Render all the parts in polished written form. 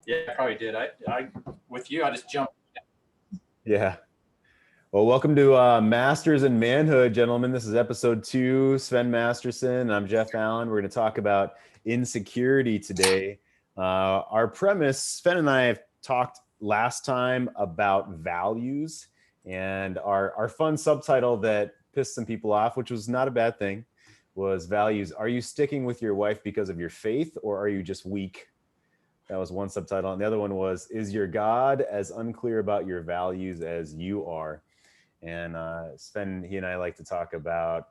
Yeah, I probably did. I with you, I just jumped. Yeah. Well, welcome to Masters in Manhood, gentlemen. This is episode 2. Sven Masterson. I'm Jeff Allen. We're going to talk about insecurity today. Our premise, Sven and I have talked last time about values, and our fun subtitle that pissed some people off, which was not a bad thing, was values. Are you sticking with your wife because of your faith, or are you just weak? That was one subtitle. And the other one was, is your God as unclear about your values as you are? And Sven, he and I like to talk about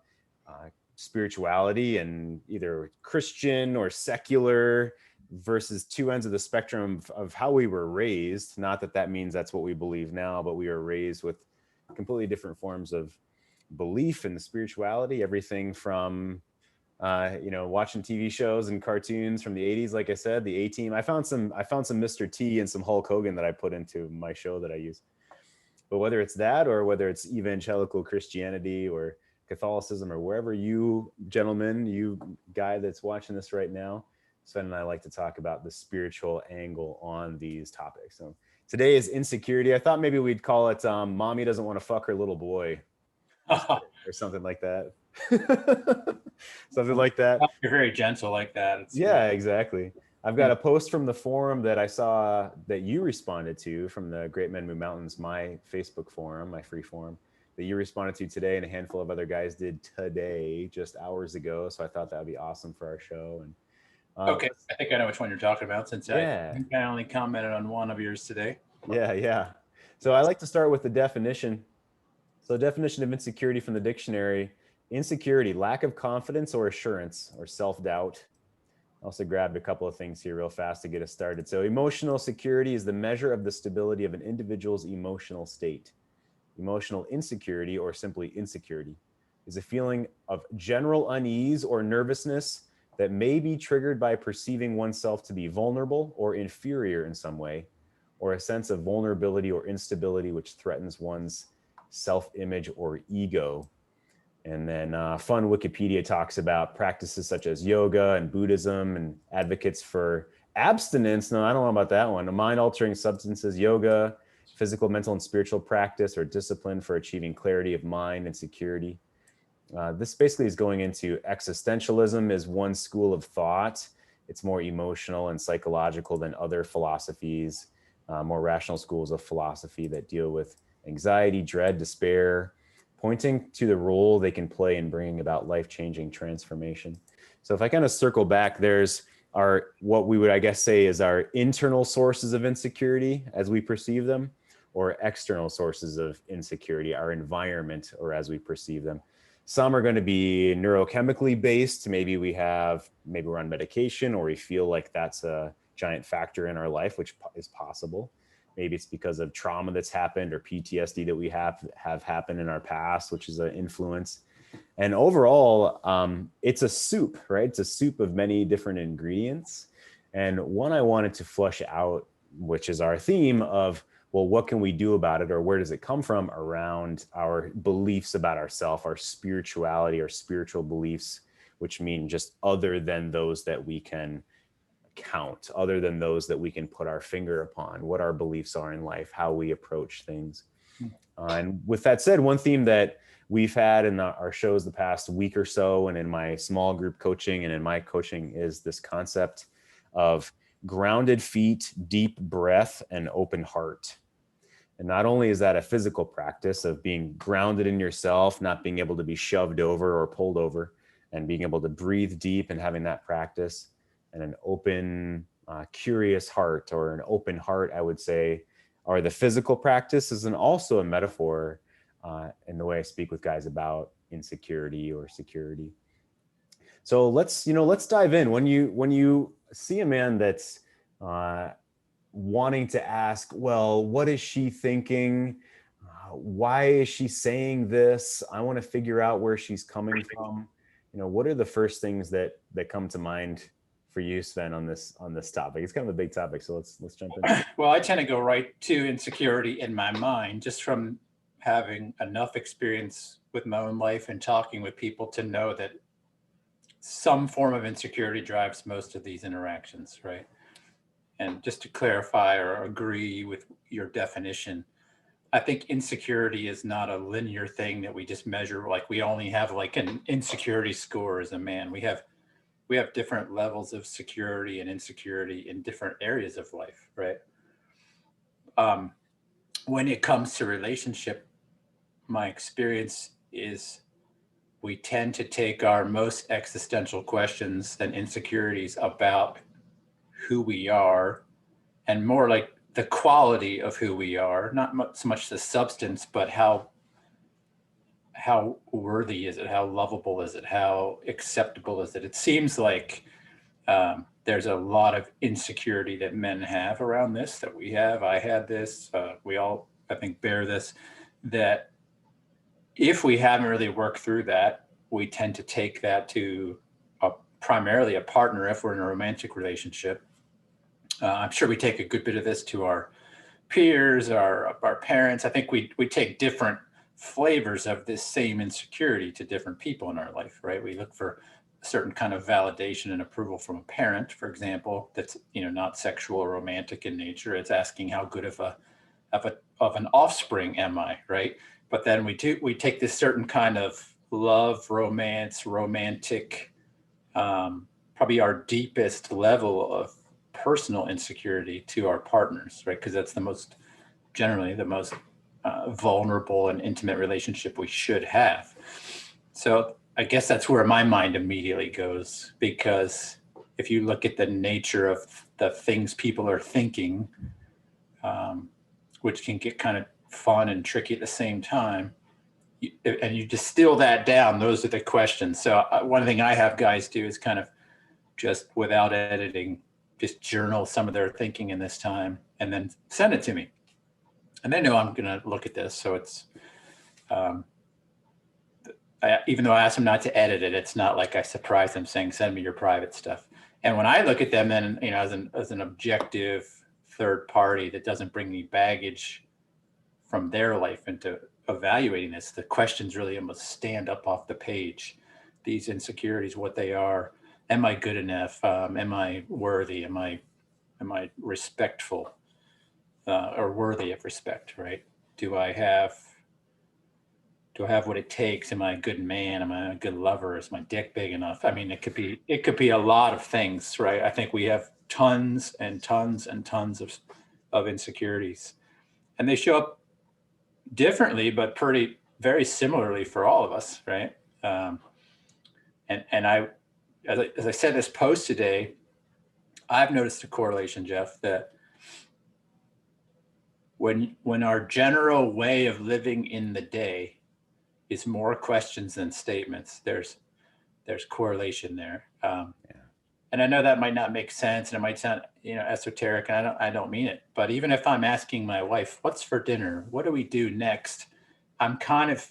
spirituality and either Christian or secular versus two ends of the spectrum of how we were raised. Not that that means that's what we believe now, but we were raised with completely different forms of belief and spirituality, everything from watching TV shows and cartoons from the 80s. Like I said, the A-Team. I found some Mr. T and some Hulk Hogan that I put into my show that I use. But whether it's that or whether it's evangelical Christianity or Catholicism or wherever you gentlemen, you guy that's watching this right now, Sven and I like to talk about the spiritual angle on these topics. So today is insecurity. I thought maybe we'd call it Mommy Doesn't Want to Fuck Her Little Boy or something like that. Something like that. You're very gentle like that. Yeah, exactly. I've got a post from the forum that I saw that you responded to from the Great Men Move Mountains, my Facebook forum, my free forum, that you responded to today, and a handful of other guys did today, just hours ago. So I thought that would be awesome for our show. And Okay, I think I know which one you're talking about since I yeah, think I only commented on one of yours today. yeah. So I like to start with the definition. So definition of insecurity from the dictionary: insecurity, lack of confidence or assurance or self-doubt. I also grabbed a couple of things here real fast to get us started. So emotional security is the measure of the stability of an individual's emotional state. Emotional insecurity, or simply insecurity, is a feeling of general unease or nervousness that may be triggered by perceiving oneself to be vulnerable or inferior in some way, or a sense of vulnerability or instability which threatens one's self-image or ego. And then fun Wikipedia talks about practices such as yoga and Buddhism and advocates for abstinence. No, I don't know about that one. Mind-altering substances, yoga, physical, mental, and spiritual practice or discipline for achieving clarity of mind and security. This basically is going into existentialism is one school of thought. It's more emotional and psychological than other philosophies, more rational schools of philosophy that deal with anxiety, dread, despair, pointing to the role they can play in bringing about life-changing transformation. So if I kind of circle back, there's our, what we would, I guess, say is our internal sources of insecurity as we perceive them, or external sources of insecurity, our environment, or as we perceive them. Some are going to be neurochemically based. Maybe we're on medication, or we feel like that's a giant factor in our life, which is possible. Maybe it's because of trauma that's happened or PTSD that we have happened in our past, which is an influence. And overall, it's a soup, right? It's a soup of many different ingredients. And one I wanted to flush out, which is our theme of, well, what can we do about it, or where does it come from, around our beliefs about ourselves, our spirituality, our spiritual beliefs, which mean just other than those that we can count, other than those that we can put our finger upon, what our beliefs are in life, how we approach things. And with that said, one theme that we've had in our shows the past week or so, and in my small group coaching and in my coaching, is this concept of grounded feet, deep breath, and open heart. And not only is that a physical practice of being grounded in yourself, not being able to be shoved over or pulled over, and being able to breathe deep and having that practice, and an open, curious heart, or an open heart, I would say, are the physical practices, and also a metaphor in the way I speak with guys about insecurity or security. So let's dive in. When you see a man that's wanting to ask, well, what is she thinking? Why is she saying this? I want to figure out where she's coming from. What are the first things that come to mind for you, Sven, on this topic? It's kind of a big topic, so let's jump in. Well, I tend to go right to insecurity in my mind, just from having enough experience with my own life and talking with people to know that some form of insecurity drives most of these interactions, right? And just to clarify or agree with your definition, I think insecurity is not a linear thing that we just measure. Like we only have like an insecurity score as a man. We have different levels of security and insecurity in different areas of life, right? When it comes to relationship, my experience is we tend to take our most existential questions and insecurities about who we are, and more like the quality of who we are, not so much the substance, but how worthy is it? How lovable is it? How acceptable is it? It seems like there's a lot of insecurity that men have around this, that we have. I had this. We all, I think, bear this. That if we haven't really worked through that, we tend to take that to primarily a partner if we're in a romantic relationship. I'm sure we take a good bit of this to our peers, our parents. I think we take different flavors of this same insecurity to different people in our life, right? We look for a certain kind of validation and approval from a parent, for example, that's not sexual or romantic in nature. It's asking how good of an offspring am I, right? But then we take this certain kind of love, romance, romantic, probably our deepest level of personal insecurity to our partners, right? Because that's generally the most vulnerable and intimate relationship we should have. So I guess that's where my mind immediately goes, because if you look at the nature of the things people are thinking, which can get kind of fun and tricky at the same time, and you distill that down, those are the questions. So one thing I have guys do is kind of just without editing, just journal some of their thinking in this time and then send it to me. And they know I'm going to look at this. So it's, even though I ask them not to edit it, it's not like I surprise them saying, send me your private stuff. And when I look at them, then, as an objective third party that doesn't bring me baggage from their life into evaluating this, the questions really almost stand up off the page. These insecurities, what they are. Am I good enough? Am I worthy? Am I respectful or worthy of respect? Right? Do I have what it takes? Am I a good man? Am I a good lover? Is my dick big enough? I mean, it could be a lot of things, right? I think we have tons and tons and tons of insecurities, and they show up differently, but very similarly for all of us, right? And I, as I said in this post today, I've noticed a correlation, Jeff, that when our general way of living in the day is more questions than statements, there's correlation there. And I know that might not make sense, and it might sound esoteric, and I don't mean it. But even if I'm asking my wife, "What's for dinner? What do we do next?" I'm kind of,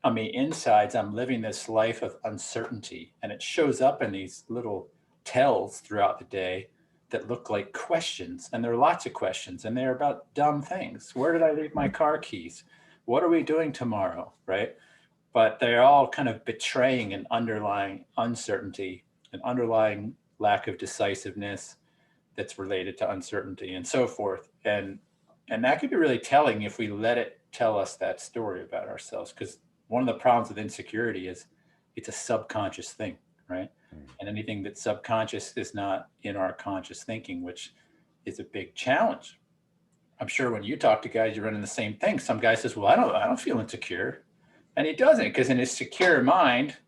on the insides, I'm living this life of uncertainty, and it shows up in these little tells throughout the day that look like questions. And there are lots of questions, and they're about dumb things. Where did I leave my car keys? What are we doing tomorrow? Right? But they're all kind of betraying an underlying uncertainty, an underlying lack of decisiveness that's related to uncertainty and so forth. And that could be really telling if we let it tell us that story about ourselves. Because one of the problems with insecurity is it's a subconscious thing, right? And anything that's subconscious is not in our conscious thinking, which is a big challenge. I'm sure when you talk to guys, you're running the same thing. Some guy says, well, I don't feel insecure. And he doesn't, because in his secure mind,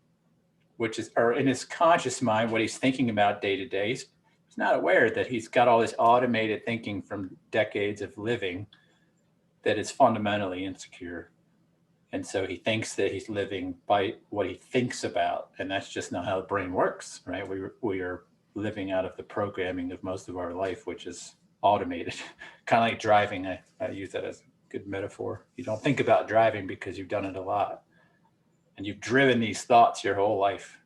or in his conscious mind, what he's thinking about day to day, he's not aware that he's got all this automated thinking from decades of living that is fundamentally insecure. And so he thinks that he's living by what he thinks about. And that's just not how the brain works, right? We are living out of the programming of most of our life, which is automated, kind of like driving. I use that as a good metaphor. You don't think about driving because you've done it a lot. And you've driven these thoughts your whole life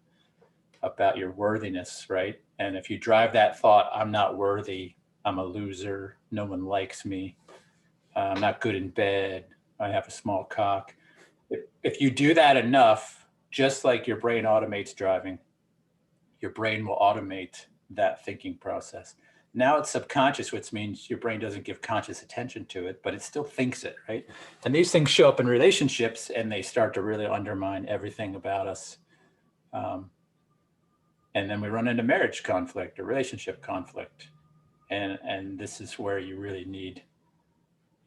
about your worthiness, right? And if you drive that thought, I'm not worthy, I'm a loser, no one likes me, I'm not good in bed, I have a small cock. If you do that enough, just like your brain automates driving, your brain will automate that thinking process. Now it's subconscious, which means your brain doesn't give conscious attention to it, but it still thinks it, right? And these things show up in relationships, and they start to really undermine everything about us. And then we run into marriage conflict or relationship conflict. And this is where you really need,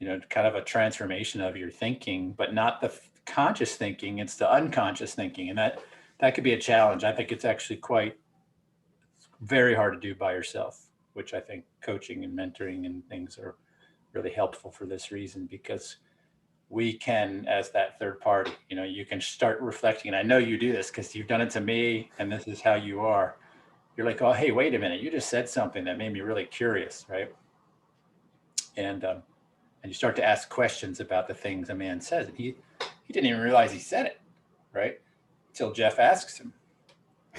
kind of a transformation of your thinking, but not the conscious thinking, it's the unconscious thinking. And that could be a challenge. I think it's actually very hard to do by yourself, which I think coaching and mentoring and things are really helpful for this reason, because we can, as that third party, you can start reflecting. And I know you do this because you've done it to me, and this is how you are. You're like, oh, hey, wait a minute. You just said something that made me really curious, right? And you start to ask questions about the things a man says. And he didn't even realize he said it, right? Until Jeff asks him.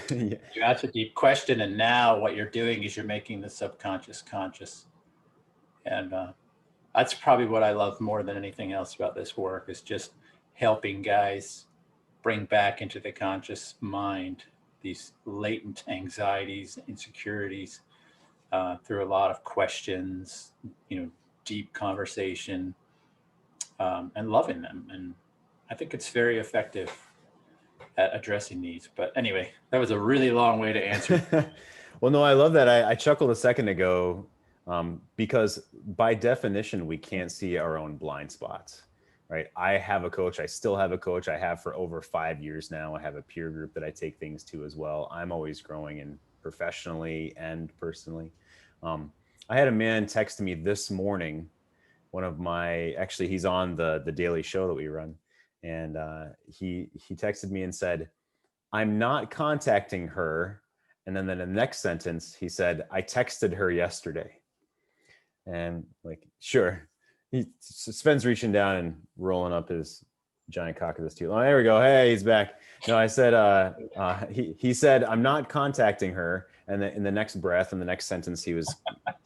Yeah. You ask a deep question, and now what you're doing is you're making the subconscious conscious. And that's probably what I love more than anything else about this work, is just helping guys bring back into the conscious mind these latent anxieties, insecurities, through a lot of questions, deep conversation, and loving them. And I think it's very effective at addressing these. But anyway, that was a really long way to answer. Well, no, I love that. I chuckled a second ago because by definition, we can't see our own blind spots, right? I have a coach. I still have a coach. I have for over 5 years now. I have a peer group that I take things to as well. I'm always growing in professionally and personally. I had a man text me this morning, actually he's on the daily show that we run. And he texted me and said, I'm not contacting her. And then in the next sentence, he said, I texted her yesterday. And like, sure. Sven's reaching down and rolling up his giant cock of this too. Oh, there we go. Hey, he's back. No, I said, he said, I'm not contacting her. And then in the next breath, in the next sentence he was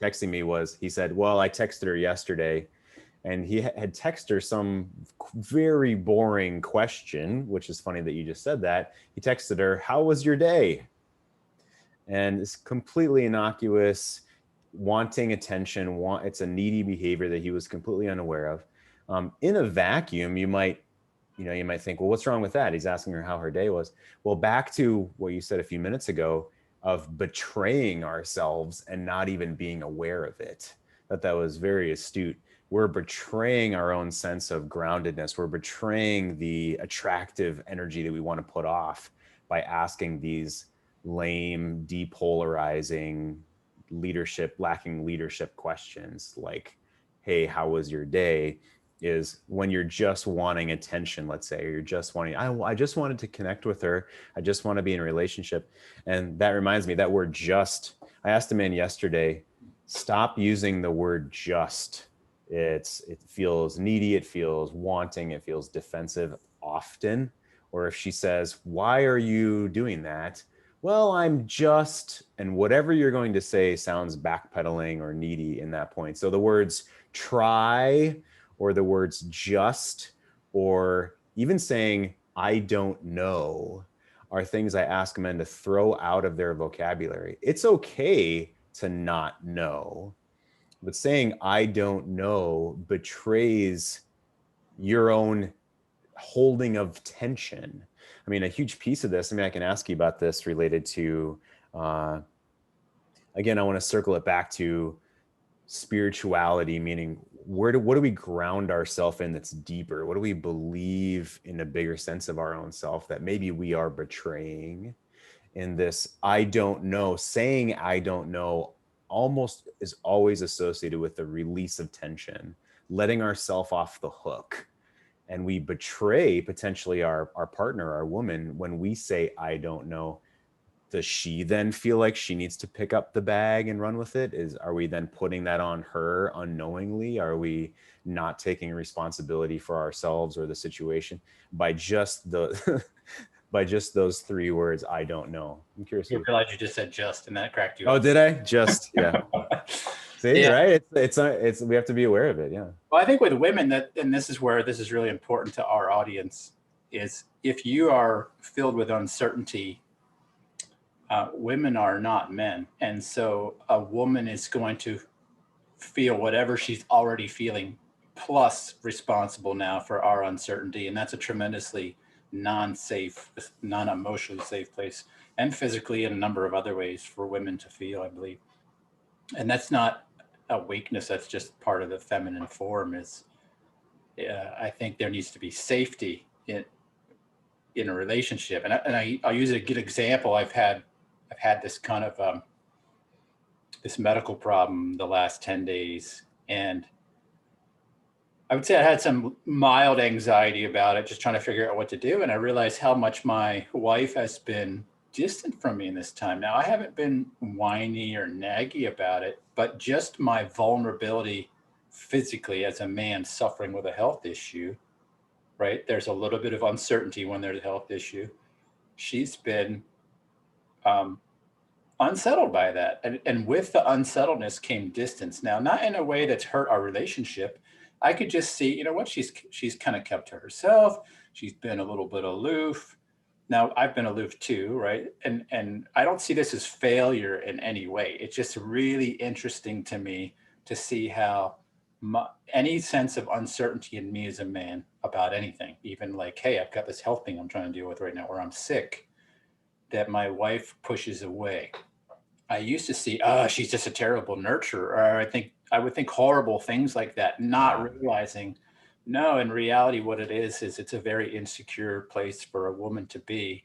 texting me he said, well, I texted her yesterday. And he had texted her some very boring question, which is funny that you just said that. He texted her, how was your day? And it's completely innocuous, wanting attention. It's a needy behavior that he was completely unaware of. In a vacuum, you might think, well, what's wrong with that? He's asking her how her day was. Well, back to what you said a few minutes ago of betraying ourselves and not even being aware of it. That was very astute. We're betraying our own sense of groundedness. We're betraying the attractive energy that we want to put off by asking these lame, depolarizing, lacking leadership questions like, hey, how was your day? Is when you're just wanting attention, let's say, or you're just wanting, I just wanted to connect with her. I just want to be in a relationship. And that reminds me, that word just, I asked a man yesterday, stop using the word just. It feels needy, it feels wanting, it feels defensive often. Or if she says, why are you doing that? Well, I'm just, and whatever you're going to say sounds backpedaling or needy in that point. So the words try, or the words just, or even saying, I don't know, are things I ask men to throw out of their vocabulary. It's okay to not know. But saying I don't know betrays your own holding of tension. I mean, a huge piece of this, I can ask you about this related to, again, I want to circle it back to spirituality, meaning what do we ground ourselves in that's deeper? What do we believe in a bigger sense of our own self that maybe we are betraying in this I don't know? Saying I don't know almost is always associated with the release of tension, letting ourselves off the hook. And we betray potentially our partner, our woman, when we say, I don't know. Does she then feel like she needs to pick up the bag and run with it? Are we then putting that on her unknowingly? Are we not taking responsibility for ourselves or the situation by just by just those 3 words, I don't know? I'm curious. You realize you just said just, and that cracked you up. up. Oh, did I? Just, yeah. See, yeah. Right? It's we have to be aware of it. Yeah. Well, I think with women and this is where this is really important to our audience, is if you are filled with uncertainty, women are not men. And so a woman is going to feel whatever she's already feeling, plus responsible now for our uncertainty. And that's a tremendously non-safe, non-emotionally safe place, and physically in a number of other ways for women to feel, I believe. And that's not a weakness. That's just part of the feminine form. I think there needs to be safety in a relationship. And I'll use a good example. I've had this kind of this medical problem the last 10 days. And I would say I had some mild anxiety about it, just trying to figure out what to do. And I realized how much my wife has been distant from me in this time. Now, I haven't been whiny or naggy about it, but just my vulnerability physically as a man suffering with a health issue, right? There's a little bit of uncertainty when there's a health issue. She's been unsettled by that. And with the unsettledness came distance. Now, not in a way that's hurt our relationship. I could just see, you know what, she's kind of kept to herself. She's been a little bit aloof. Now, I've been aloof too, right? And I don't see this as failure in any way. It's just really interesting to me to see how any sense of uncertainty in me as a man about anything, even like, hey, I've got this health thing I'm trying to deal with right now, or I'm sick, that my wife pushes away. I used to see, oh, she's just a terrible nurturer. Or I would think horrible things like that, not realizing, no, in reality, what it is it's a very insecure place for a woman to be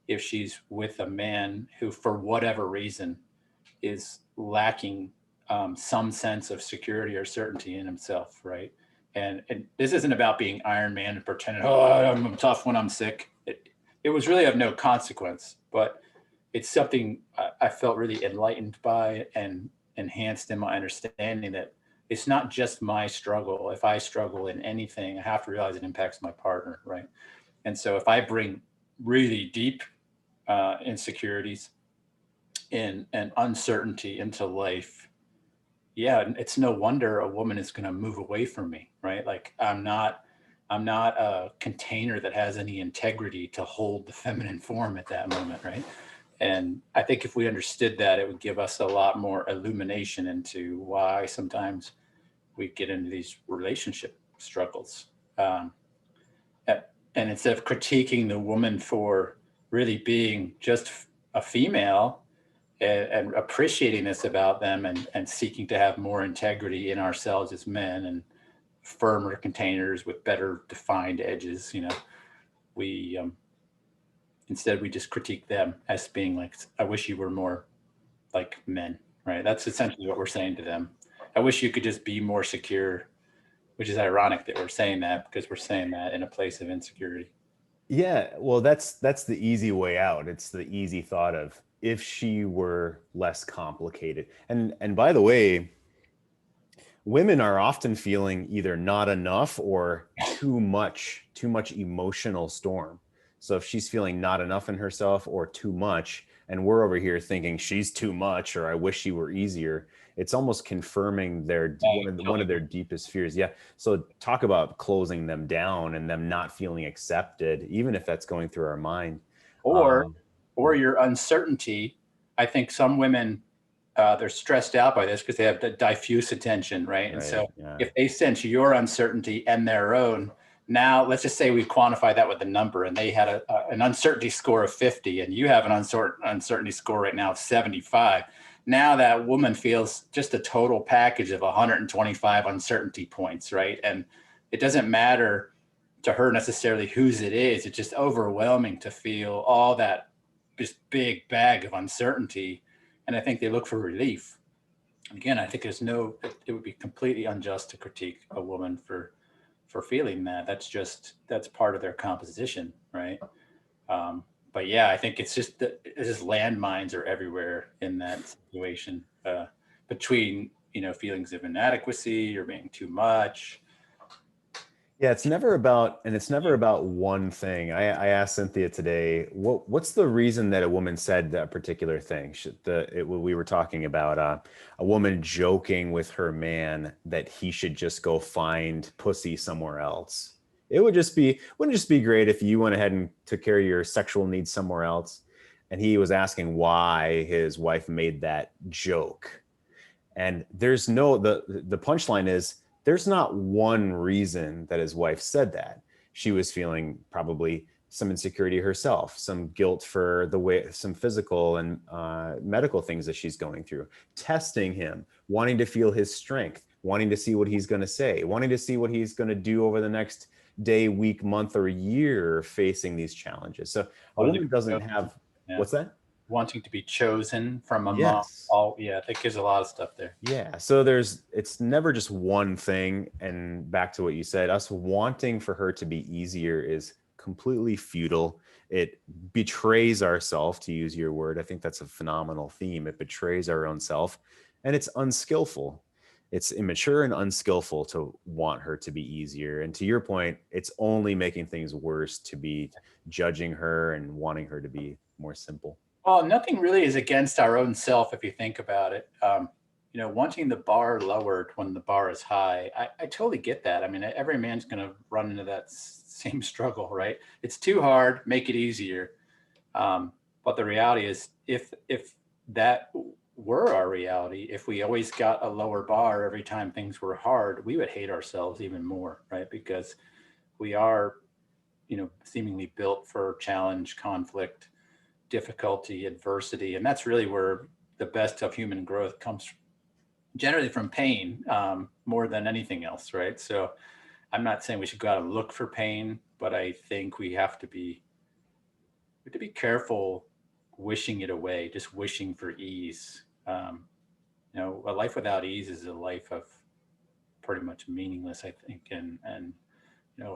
if she's with a man who, for whatever reason, is lacking some sense of security or certainty in himself, right? And this isn't about being Iron Man and pretending, oh, I'm tough when I'm sick. It was really of no consequence, but it's something I felt really enlightened by and enhanced in my understanding that it's not just my struggle. If I struggle in anything, I have to realize it impacts my partner, right? And so if I bring really deep insecurities and uncertainty into life, yeah, it's no wonder a woman is going to move away from me, right? Like I'm not a container that has any integrity to hold the feminine form at that moment, right? And I think if we understood that, it would give us a lot more illumination into why sometimes we get into these relationship struggles. And instead of critiquing the woman for really being just a female and appreciating this about them and seeking to have more integrity in ourselves as men and firmer containers with better defined edges, we instead we just critique them as being like, I wish you were more like men, right? That's essentially what we're saying to them. I wish you could just be more secure, which is ironic that we're saying that because we're saying that in a place of insecurity. Yeah, well, that's the easy way out. It's the easy thought of if she were less complicated. And by the way, women are often feeling either not enough or too much emotional storm. So if she's feeling not enough in herself or too much, and we're over here thinking she's too much or I wish she were easier, it's almost confirming one of their deepest fears. Yeah. So talk about closing them down and them not feeling accepted, even if that's going through our mind. Or your uncertainty. I think some women, they're stressed out by this because they have the diffuse attention, right? And so if they sense your uncertainty and their own, now let's just say we quantify that with a number and they had an uncertainty score of 50 and you have an uncertainty score right now of 75. Now that woman feels just a total package of 125 uncertainty points, right? And it doesn't matter to her necessarily whose it is. It's just overwhelming to feel all that just big bag of uncertainty. And I think they look for relief. Again, I think it would be completely unjust to critique a woman for feeling that. That's part of their composition, right? But yeah, I think it's just landmines are everywhere in that situation, between feelings of inadequacy or being too much. Yeah, it's never about one thing. I asked Cynthia today, what's the reason that a woman said that particular thing? We were talking about a woman joking with her man that he should just go find pussy somewhere else. Wouldn't just be great if you went ahead and took care of your sexual needs somewhere else. and he was asking why his wife made that joke. And there's no, the punchline is there's not one reason that his wife said that. She was feeling probably some insecurity herself, some guilt for the way, some physical and medical things that she's going through, testing him, wanting to feel his strength, wanting to see what he's going to say, wanting to see what he's going to do over the next day, week, month, or year facing these challenges. So a woman doesn't have, what's that? Wanting to be chosen from among Yes. all. Yeah, I think there's a lot of stuff there. Yeah. So it's never just one thing. And back to what you said, us wanting for her to be easier is completely futile. It betrays ourself, to use your word. I think that's a phenomenal theme. It betrays our own self, and it's unskillful. It's immature and unskillful to want her to be easier. And to your point, it's only making things worse to be judging her and wanting her to be more simple. Well, nothing really is against our own self if you think about it. Wanting the bar lowered when the bar is high, I totally get that. I mean, every man's going to run into that same struggle, right? It's too hard, make it easier. But the reality is, if that were our reality, if we always got a lower bar every time things were hard, we would hate ourselves even more, right? Because we are, seemingly built for challenge, conflict, difficulty, adversity, and that's really where the best of human growth comes generally from pain, more than anything else, right? So I'm not saying we should go out and look for pain, but I think we have to be careful wishing it away, just wishing for ease. A life without ease is a life of pretty much meaningless, I think. And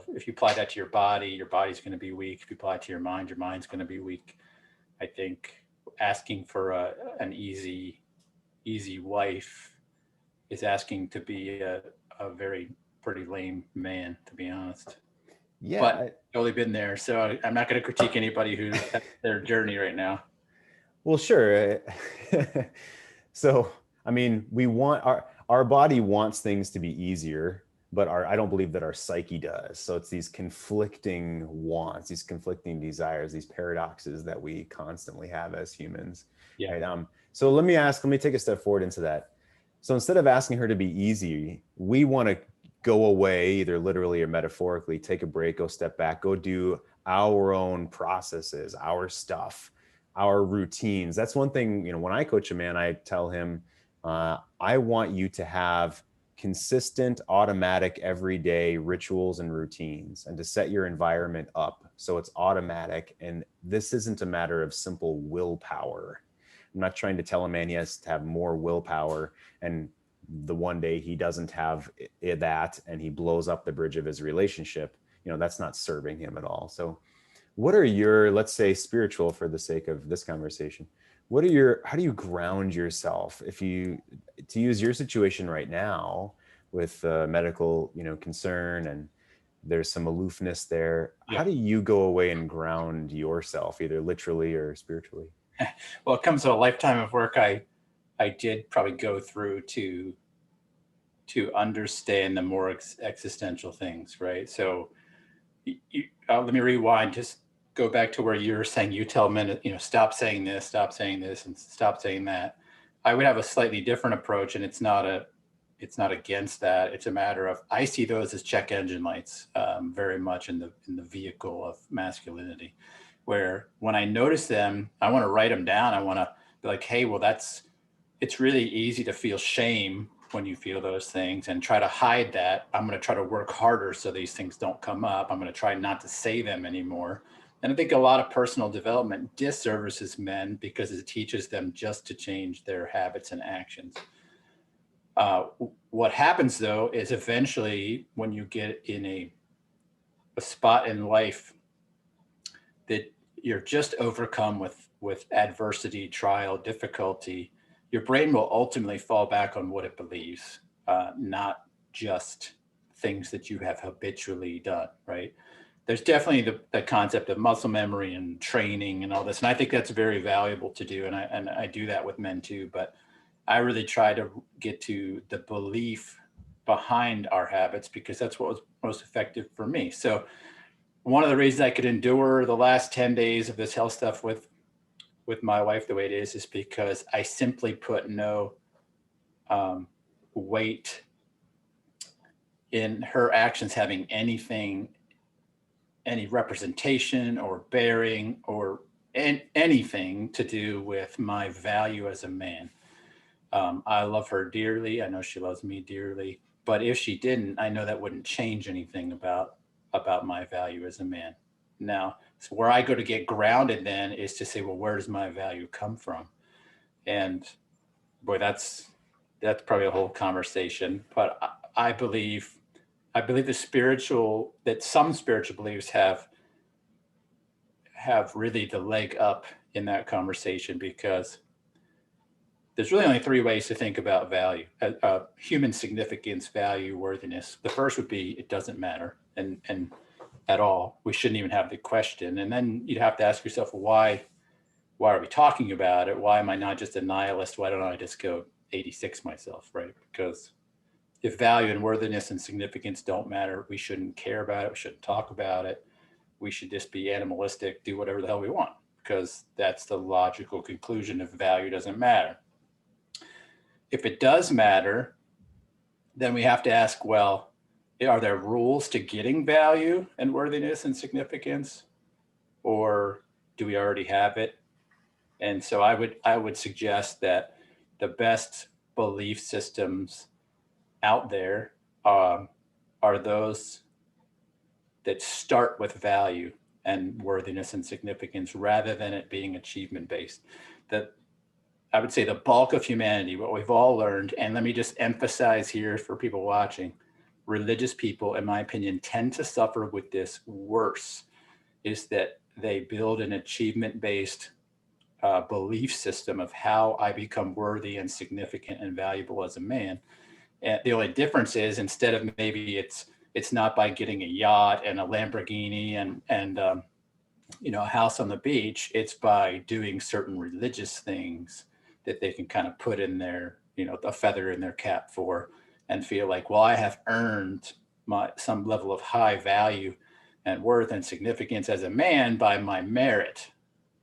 if you apply that to your body's going to be weak. If you apply it to your mind's going to be weak. I think asking for an easy wife is asking to be a very pretty lame man, to be honest. Yeah, but I've totally been there, so I'm not going to critique anybody who's at their journey right now. Well, sure. So, I mean, we want our body wants things to be easier, but I don't believe that our psyche does. So it's these conflicting wants, these conflicting desires, these paradoxes that we constantly have as humans. Yeah. Right? So let me take a step forward into that. So instead of asking her to be easy, we want to go away, either literally or metaphorically, take a break, go step back, go do our own processes, our stuff, our routines. That's one thing, when I coach a man, I tell him, I want you to have consistent, automatic, everyday rituals and routines, and to set your environment up so it's automatic. And this isn't a matter of simple willpower. I'm not trying to tell a man he has to have more willpower, and the one day he doesn't have that and he blows up the bridge of his relationship, that's not serving him at all. So what are your, let's say spiritual for the sake of this conversation, how do you ground yourself to use your situation right now with medical, concern, and there's some aloofness there. Yeah. How do you go away and ground yourself, either literally or spiritually? Well, it comes to a lifetime of work I did probably go through to understand the more existential things, right? So let me rewind, just go back to where you're saying you tell men, stop saying this, and stop saying that. I would have a slightly different approach, and it's not against that. It's a matter of, I see those as check engine lights, very much in the vehicle of masculinity, where when I notice them, I want to write them down. I want to be like, hey, well, it's really easy to feel shame when you feel those things and try to hide that. I'm going to try to work harder so these things don't come up. I'm going to try not to say them anymore. And I think a lot of personal development disservices men because it teaches them just to change their habits and actions. What happens though is eventually when you get in a spot in life that you're just overcome with adversity, trial, difficulty, your brain will ultimately fall back on what it believes, not just things that you have habitually done, right? There's definitely the concept of muscle memory and training and all this. And I think that's very valuable to do. And I do that with men too, but I really try to get to the belief behind our habits because that's what was most effective for me. So one of the reasons I could endure the last 10 days of this health stuff with with my wife the way it is because I simply put no weight in her actions having any representation or bearing or anything to do with my value as a man. I love her dearly. I know she loves me dearly. But if she didn't, I know that wouldn't change anything about my value as a man. Now, so where I go to get grounded then is to say, well, where does my value come from? And boy, that's probably a whole conversation. But I believe that some spiritual beliefs have really the leg up in that conversation, because there's really only three ways to think about value: human significance, value, worthiness. The first would be it doesn't matter, and at all. We shouldn't even have the question. And then you'd have to ask yourself, why are we talking about it? Why am I not just a nihilist? Why don't I just go 86 myself, right? Because if value and worthiness and significance don't matter, we shouldn't care about it. We shouldn't talk about it. We should just be animalistic, do whatever the hell we want, because that's the logical conclusion if value doesn't matter. If it does matter, then we have to ask, well, are there rules to getting value and worthiness and significance, or do we already have it? And so I would suggest that the best belief systems out there are those that start with value and worthiness and significance rather than it being achievement based. That I would say the bulk of humanity, what we've all learned, and let me just emphasize here for people watching, religious people, in my opinion, tend to suffer with this worse, is that they build an achievement-based belief system of how I become worthy and significant and valuable as a man. And the only difference is, instead of maybe it's not by getting a yacht and a Lamborghini and a house on the beach, it's by doing certain religious things that they can kind of put in their, a feather in their cap for, and feel like, well, I have earned some level of high value and worth and significance as a man by my merit.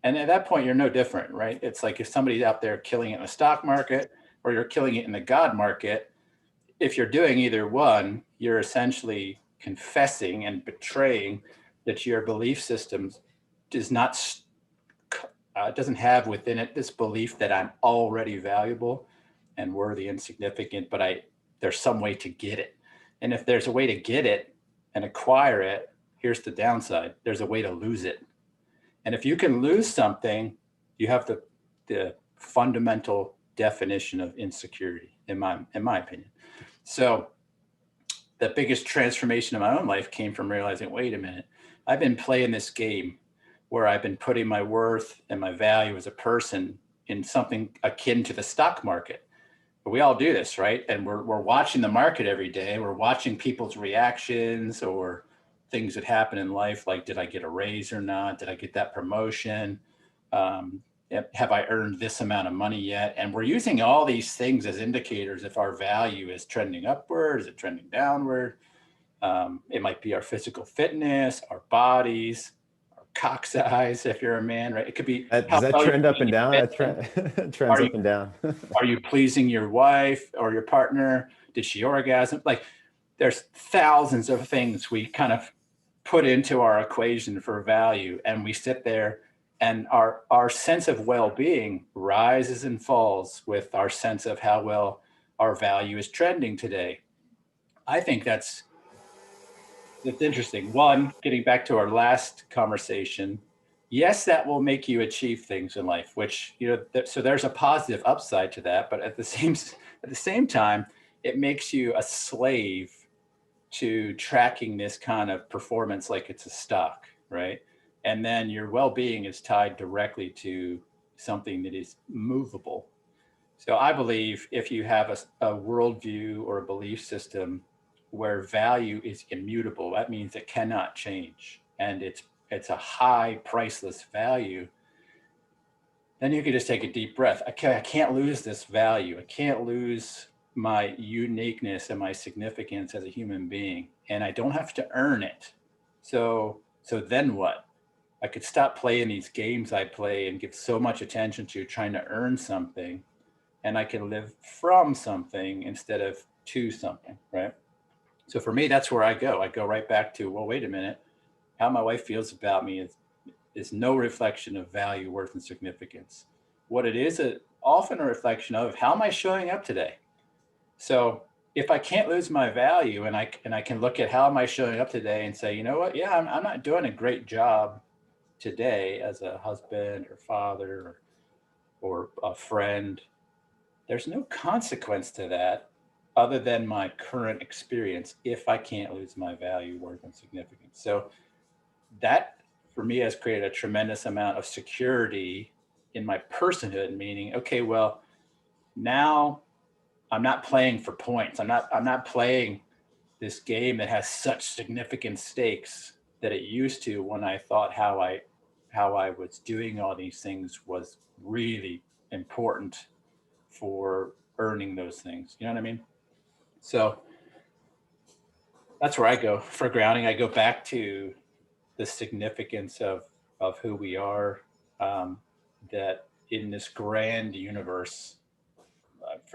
And at that point, you're no different, right? It's like if somebody's out there killing it in the stock market or you're killing it in the God market, if you're doing either one, you're essentially confessing and betraying that your belief system doesn't have within it this belief that I'm already valuable and worthy and significant, but there's some way to get it. And if there's a way to get it and acquire it, here's the downside: there's a way to lose it. And if you can lose something, you have the fundamental definition of insecurity, in my opinion. So the biggest transformation in my own life came from realizing, wait a minute, I've been playing this game where I've been putting my worth and my value as a person in something akin to the stock market. But we all do this, right? And we're watching the market every day. We're watching people's reactions or things that happen in life, like, did I get a raise or not? Did I get that promotion? Have I earned this amount of money yet? And we're using all these things as indicators if our value is trending upward, is it trending downward? It might be our physical fitness, our bodies, our cock size, if you're a man, right? It could be. Does that trend up and down? That trends up and down. Are you pleasing your wife or your partner? Did she orgasm? Like, there's thousands of things we kind of put into our equation for value, and we sit there, and our sense of well-being rises and falls with our sense of how well our value is trending today. I think that's interesting. One, getting back to our last conversation, yes, that will make you achieve things in life, which, so there's a positive upside to that, but at the same time, it makes you a slave to tracking this kind of performance like it's a stock, right? And then your well-being is tied directly to something that is movable. So I believe if you have a worldview or a belief system where value is immutable, that means it cannot change, and it's a high priceless value, then you can just take a deep breath. I can't lose this value. I can't lose my uniqueness and my significance as a human being, and I don't have to earn it. So then what? I could stop playing these games I play and give so much attention to trying to earn something, and I can live from something instead of to something, right? So for me, that's where I go. I go right back to, well, wait a minute, how my wife feels about me is no reflection of value, worth, and significance. What it is, often a reflection of how am I showing up today? So if I can't lose my value, and I can look at how am I showing up today and say, you know what, yeah, I'm not doing a great job today as a husband or father or a friend. There's no consequence to that other than my current experience if I can't lose my value, worth, and significance. So that for me has created a tremendous amount of security in my personhood, meaning, okay, well, now I'm not playing for points. I'm not playing this game that has such significant stakes that it used to, when I thought how I was doing all these things was really important for earning those things. You know what I mean? So that's where I go for grounding. I go back to the significance of who we are, that in this grand universe,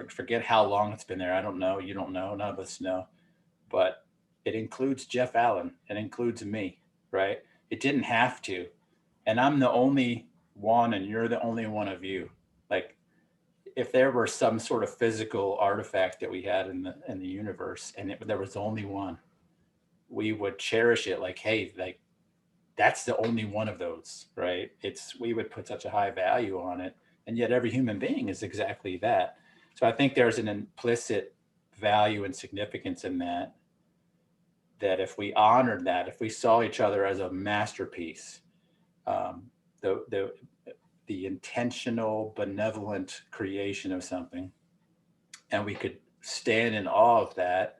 forget how long it's been there. I don't know. You don't know. None of us know. But it includes Jeff Allen. It includes me, right? It didn't have to. And I'm the only one, and you're the only one of you. Like, if there were some sort of physical artifact that we had in the universe, and there was only one, we would cherish it. Like, hey, like that's the only one of those, right? We would put such a high value on it, and yet every human being is exactly that. So I think there's an implicit value and significance in that. That if we honored that, if we saw each other as a masterpiece, um, the intentional, benevolent creation of something, and we could stand in awe of that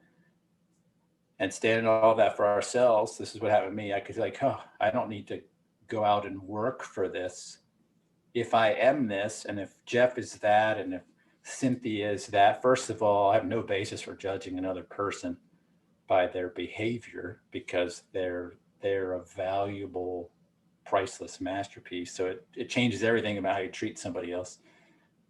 and stand in awe of that for ourselves. This is what happened to me. I could be like, oh, I don't need to go out and work for this. If I am this, and if Jeff is that, and if Cynthia is that, first of all, I have no basis for judging another person by their behavior, because they're a valuable, priceless masterpiece. So it changes everything about how you treat somebody else.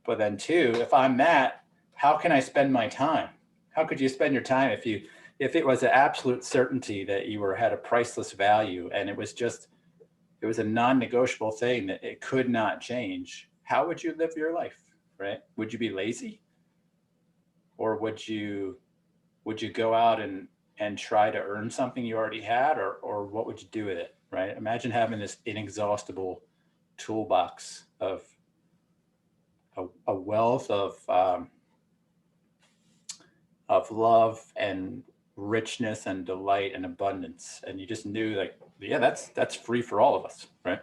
But then two, if I'm that, how can I spend my time? How could you spend your time if it was an absolute certainty that you had a priceless value, and it was a non-negotiable thing that it could not change? How would you live your life, right? Would you be lazy? Or would you go out and try to earn something you already had, or what would you do with it, right? Imagine having this inexhaustible toolbox of a wealth of love and richness and delight and abundance, and you just knew, like, yeah, that's free for all of us, right?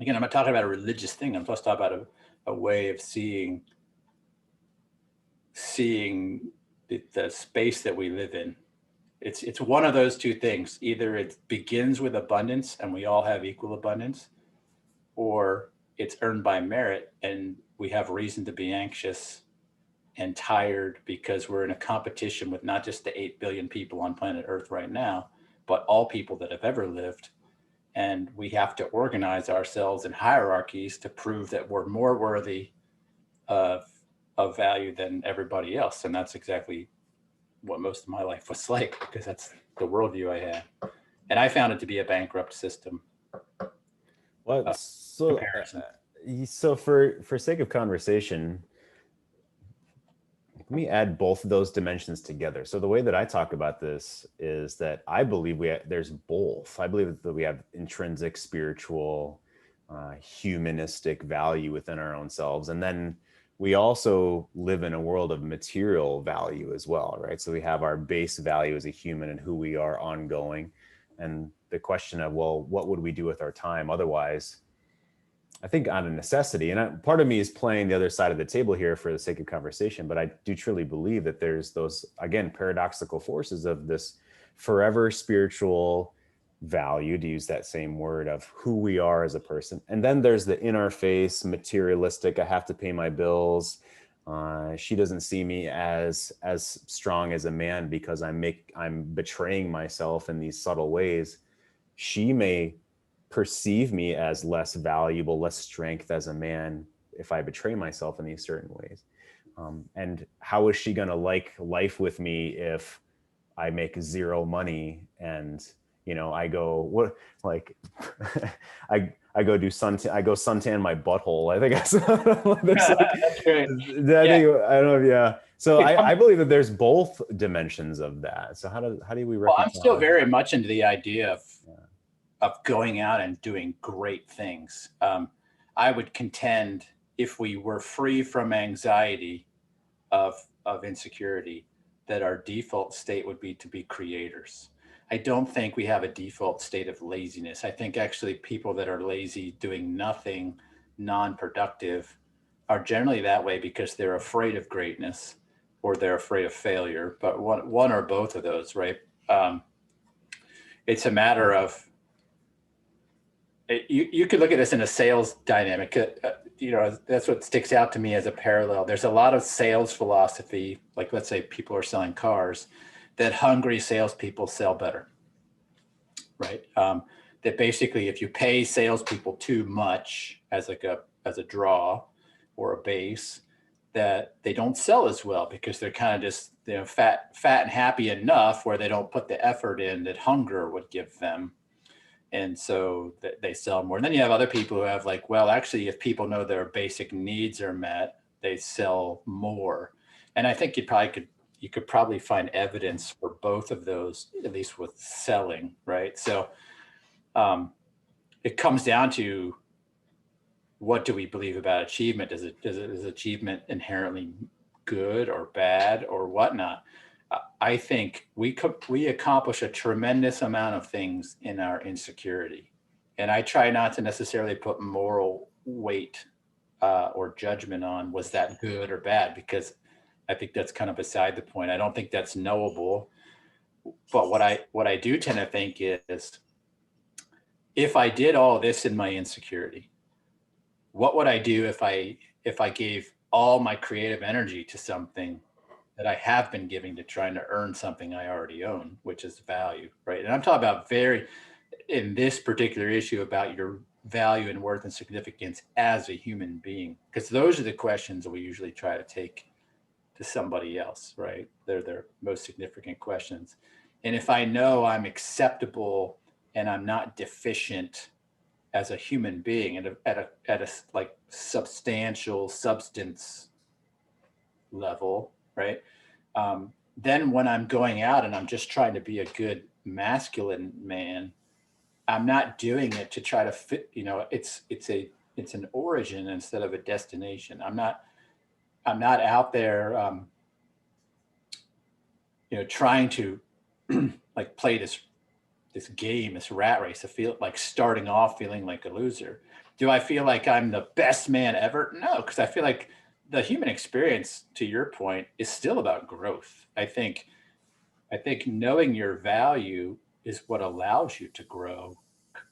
Again, I'm not talking about a religious thing. I'm just talking about a way of seeing the space that we live in. It's one of those two things. Either it begins with abundance and we all have equal abundance, or it's earned by merit and we have reason to be anxious and tired because we're in a competition with not just the 8 billion people on planet Earth right now, but all people that have ever lived. And we have to organize ourselves in hierarchies to prove that we're more worthy of value than everybody else. And that's exactly what most of my life was like, because that's the worldview I had. And I found it to be a bankrupt system. Well, so for sake of conversation, let me add both of those dimensions together. So the way that I talk about this is that I believe there's both. I believe that we have intrinsic, spiritual, humanistic value within our own selves. And then we also live in a world of material value as well, right? So we have our base value as a human and who we are ongoing. And the question of, well, what would we do with our time otherwise? I think out of necessity, and part of me is playing the other side of the table here for the sake of conversation, but I do truly believe that there's those, again, paradoxical forces of this forever spiritual value, to use that same word, of who we are as a person. And then there's the in our face, materialistic, I have to pay my bills. She doesn't see me as strong as a man because I'm betraying myself in these subtle ways. She may perceive me as less valuable, less strength as a man if I betray myself in these certain ways? And how is she going to like life with me if I make zero money and, you know, I go, what, like, I go do I go suntan my butthole. I think there's like, That's great. I Yeah. think, I don't know. Yeah. So It comes- I believe that there's both dimensions of that. So how do we well, I'm reconcile still that? very much into the idea of Yeah. going out and doing great things. I would contend if we were free from anxiety of insecurity, that our default state would be to be creators. I don't think we have a default state of laziness. I think actually people that are lazy, doing nothing, non-productive, are generally that way because they're afraid of greatness or they're afraid of failure. But one or both of those, right? It's a matter of you could look at this in a sales dynamic. You know, that's what sticks out to me as a parallel. There's a lot of sales philosophy, like let's say people are selling cars, that hungry salespeople sell better, right? That basically, if you pay salespeople too much as as a draw or a base, that they don't sell as well because they're kind of just, you know, fat and happy enough where they don't put the effort in that hunger would give them, and so they sell more. And then you have other people who have like, well, actually, if people know their basic needs are met, they sell more. And I think you could probably find evidence for both of those, at least with selling, right? So it comes down to, what do we believe about achievement? Is achievement inherently good or bad or whatnot? I think we accomplish a tremendous amount of things in our insecurity, and I try not to necessarily put moral weight or judgment on was that good or bad, because I think that's kind of beside the point. I don't think that's knowable. But what I do tend to think is, if I did all this in my insecurity, what would I do if I gave all my creative energy to something that I have been giving to trying to earn something I already own, which is value, right? And I'm talking about in this particular issue about your value and worth and significance as a human being, because those are the questions that we usually try to take to somebody else, right? They're their most significant questions. And if I know I'm acceptable and I'm not deficient as a human being at a like substantial substance level, right? Then when I'm going out and I'm just trying to be a good masculine man, I'm not doing it to try to fit. You know, it's an origin instead of a destination. I'm not out there, you know, trying to like play this game, this rat race. I feel like starting off feeling like a loser. Do I feel like I'm the best man ever? No, because I feel like the human experience, to your point, is still about growth. I think knowing your value is what allows you to grow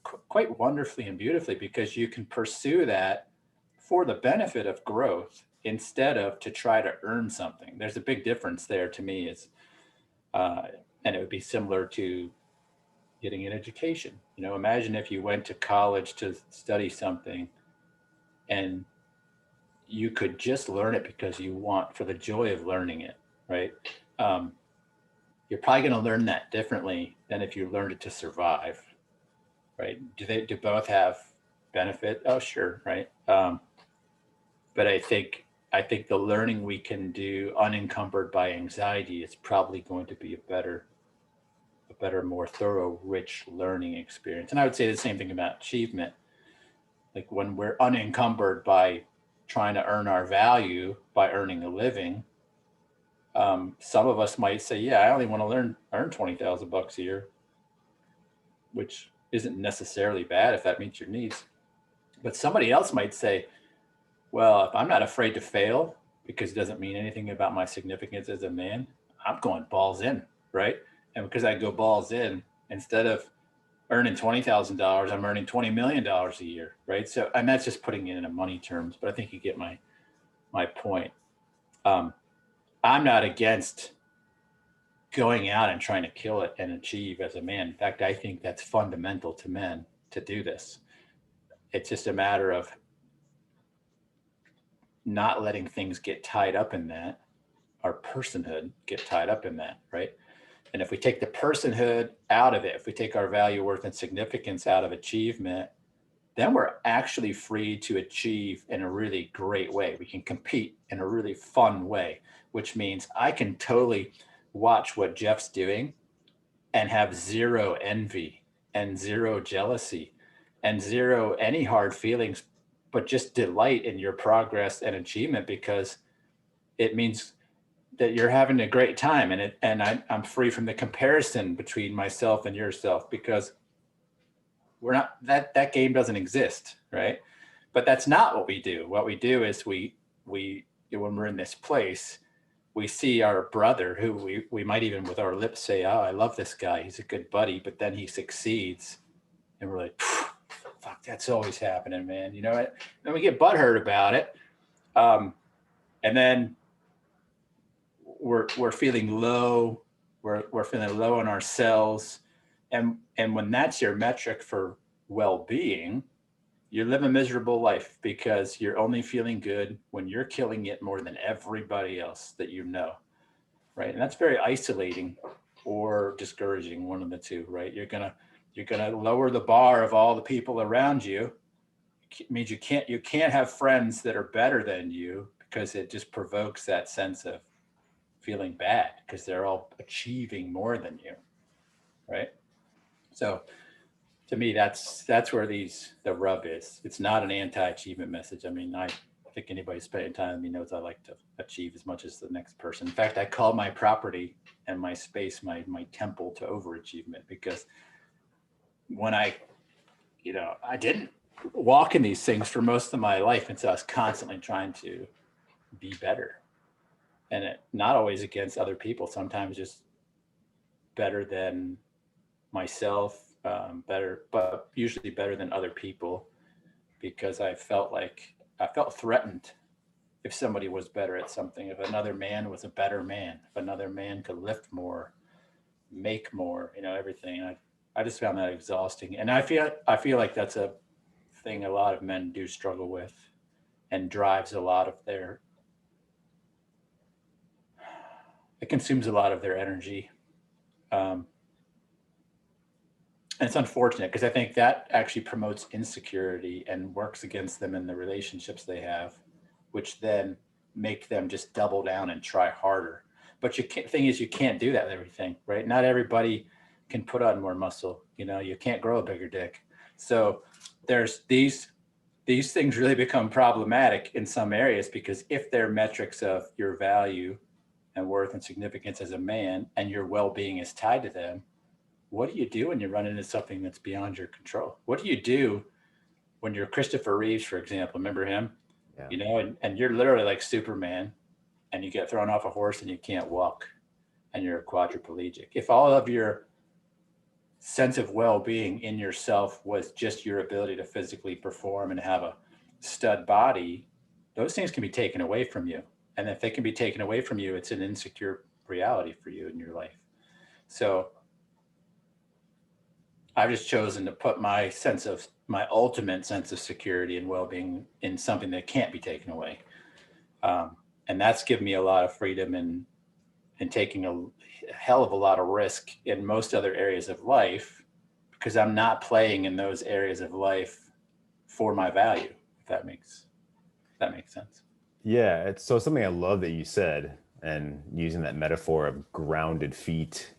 quite wonderfully and beautifully, because you can pursue that for the benefit of growth instead of to try to earn something. There's a big difference there to me. Is and it would be similar to getting an education. You know, imagine if you went to college to study something and you could just learn it because you want, for the joy of learning it, right? Um, you're probably going to learn that differently than if you learned it to survive, right? Do both have benefit? Oh, sure, right. But I think the learning we can do unencumbered by anxiety is probably going to be a better, more thorough, rich learning experience. And I would say the same thing about achievement. Like when we're unencumbered by trying to earn our value by earning a living, some of us might say, "Yeah, I only want to earn $20,000 a year," which isn't necessarily bad if that meets your needs. But somebody else might say, "Well, if I'm not afraid to fail because it doesn't mean anything about my significance as a man, I'm going balls in, right? And because I go balls in, instead of earning $20,000, I'm earning $20 million a year, right?" So, and that's just putting it in a money terms, but I think you get my point. Um, I'm not against going out and trying to kill it and achieve as a man. In fact, I think that's fundamental to men, to do this. It's just a matter of not letting things get tied up in that, our personhood get tied up in that, right? And if we take the personhood out of it, if we take our value, worth, and significance out of achievement, then we're actually free to achieve in a really great way. We can compete in a really fun way, which means I can totally watch what Jeff's doing and have zero envy and zero jealousy and zero any hard feelings, but just delight in your progress and achievement, because it means that you're having a great time. I'm free from the comparison between myself and yourself, because we're not, that game doesn't exist, right? But that's not what we do. What we do is we when we're in this place, we see our brother who we might even with our lips say, oh, I love this guy, he's a good buddy, but then he succeeds and we're like, fuck, that's always happening, man. You know what? Then we get butthurt about it. And then we're feeling low. We're feeling low on ourselves. And when that's your metric for well-being, you live a miserable life, because you're only feeling good when you're killing it more than everybody else that you know, right? And that's very isolating or discouraging, one of the two, right? You're gonna lower the bar of all the people around you. It means you can't have friends that are better than you, because it just provokes that sense of feeling bad because they're all achieving more than you, right? So to me, that's where the rub is. It's not an anti-achievement message. I mean, I think anybody spending time with me knows I like to achieve as much as the next person. In fact, I call my property and my space my temple to overachievement, because when I didn't walk in these things for most of my life, and so I was constantly trying to be better, and not always against other people, sometimes just better than myself, but usually better than other people, because I felt threatened if somebody was better at something, if another man was a better man, if another man could lift more, make more, everything. I just found that exhausting. And I feel like that's a thing a lot of men do struggle with, and drives a lot of it consumes a lot of their energy. And it's unfortunate, because I think that actually promotes insecurity and works against them in the relationships they have, which then make them just double down and try harder. But you can't do that with everything, right? Not everybody can put on more muscle. You can't grow a bigger dick. So there's these things really become problematic in some areas, because if they're metrics of your value and worth and significance as a man, and your well-being is tied to them, what do you do when you run into something that's beyond your control? What do you do when you're Christopher Reeves, for example? Remember him? Yeah. And you're literally like Superman, and you get thrown off a horse and you can't walk, and you're a quadriplegic. If all of your sense of well-being in yourself was just your ability to physically perform and have a stud body, those things can be taken away from you. And if they can be taken away from you, it's an insecure reality for you in your life. So I've just chosen to put my ultimate sense of security and well-being in something that can't be taken away. And that's given me a lot of freedom and taking a hell of a lot of risk in most other areas of life, because I'm not playing in those areas of life for my value, if that makes sense. Yeah, it's so something I love that you said, and using that metaphor of grounded feet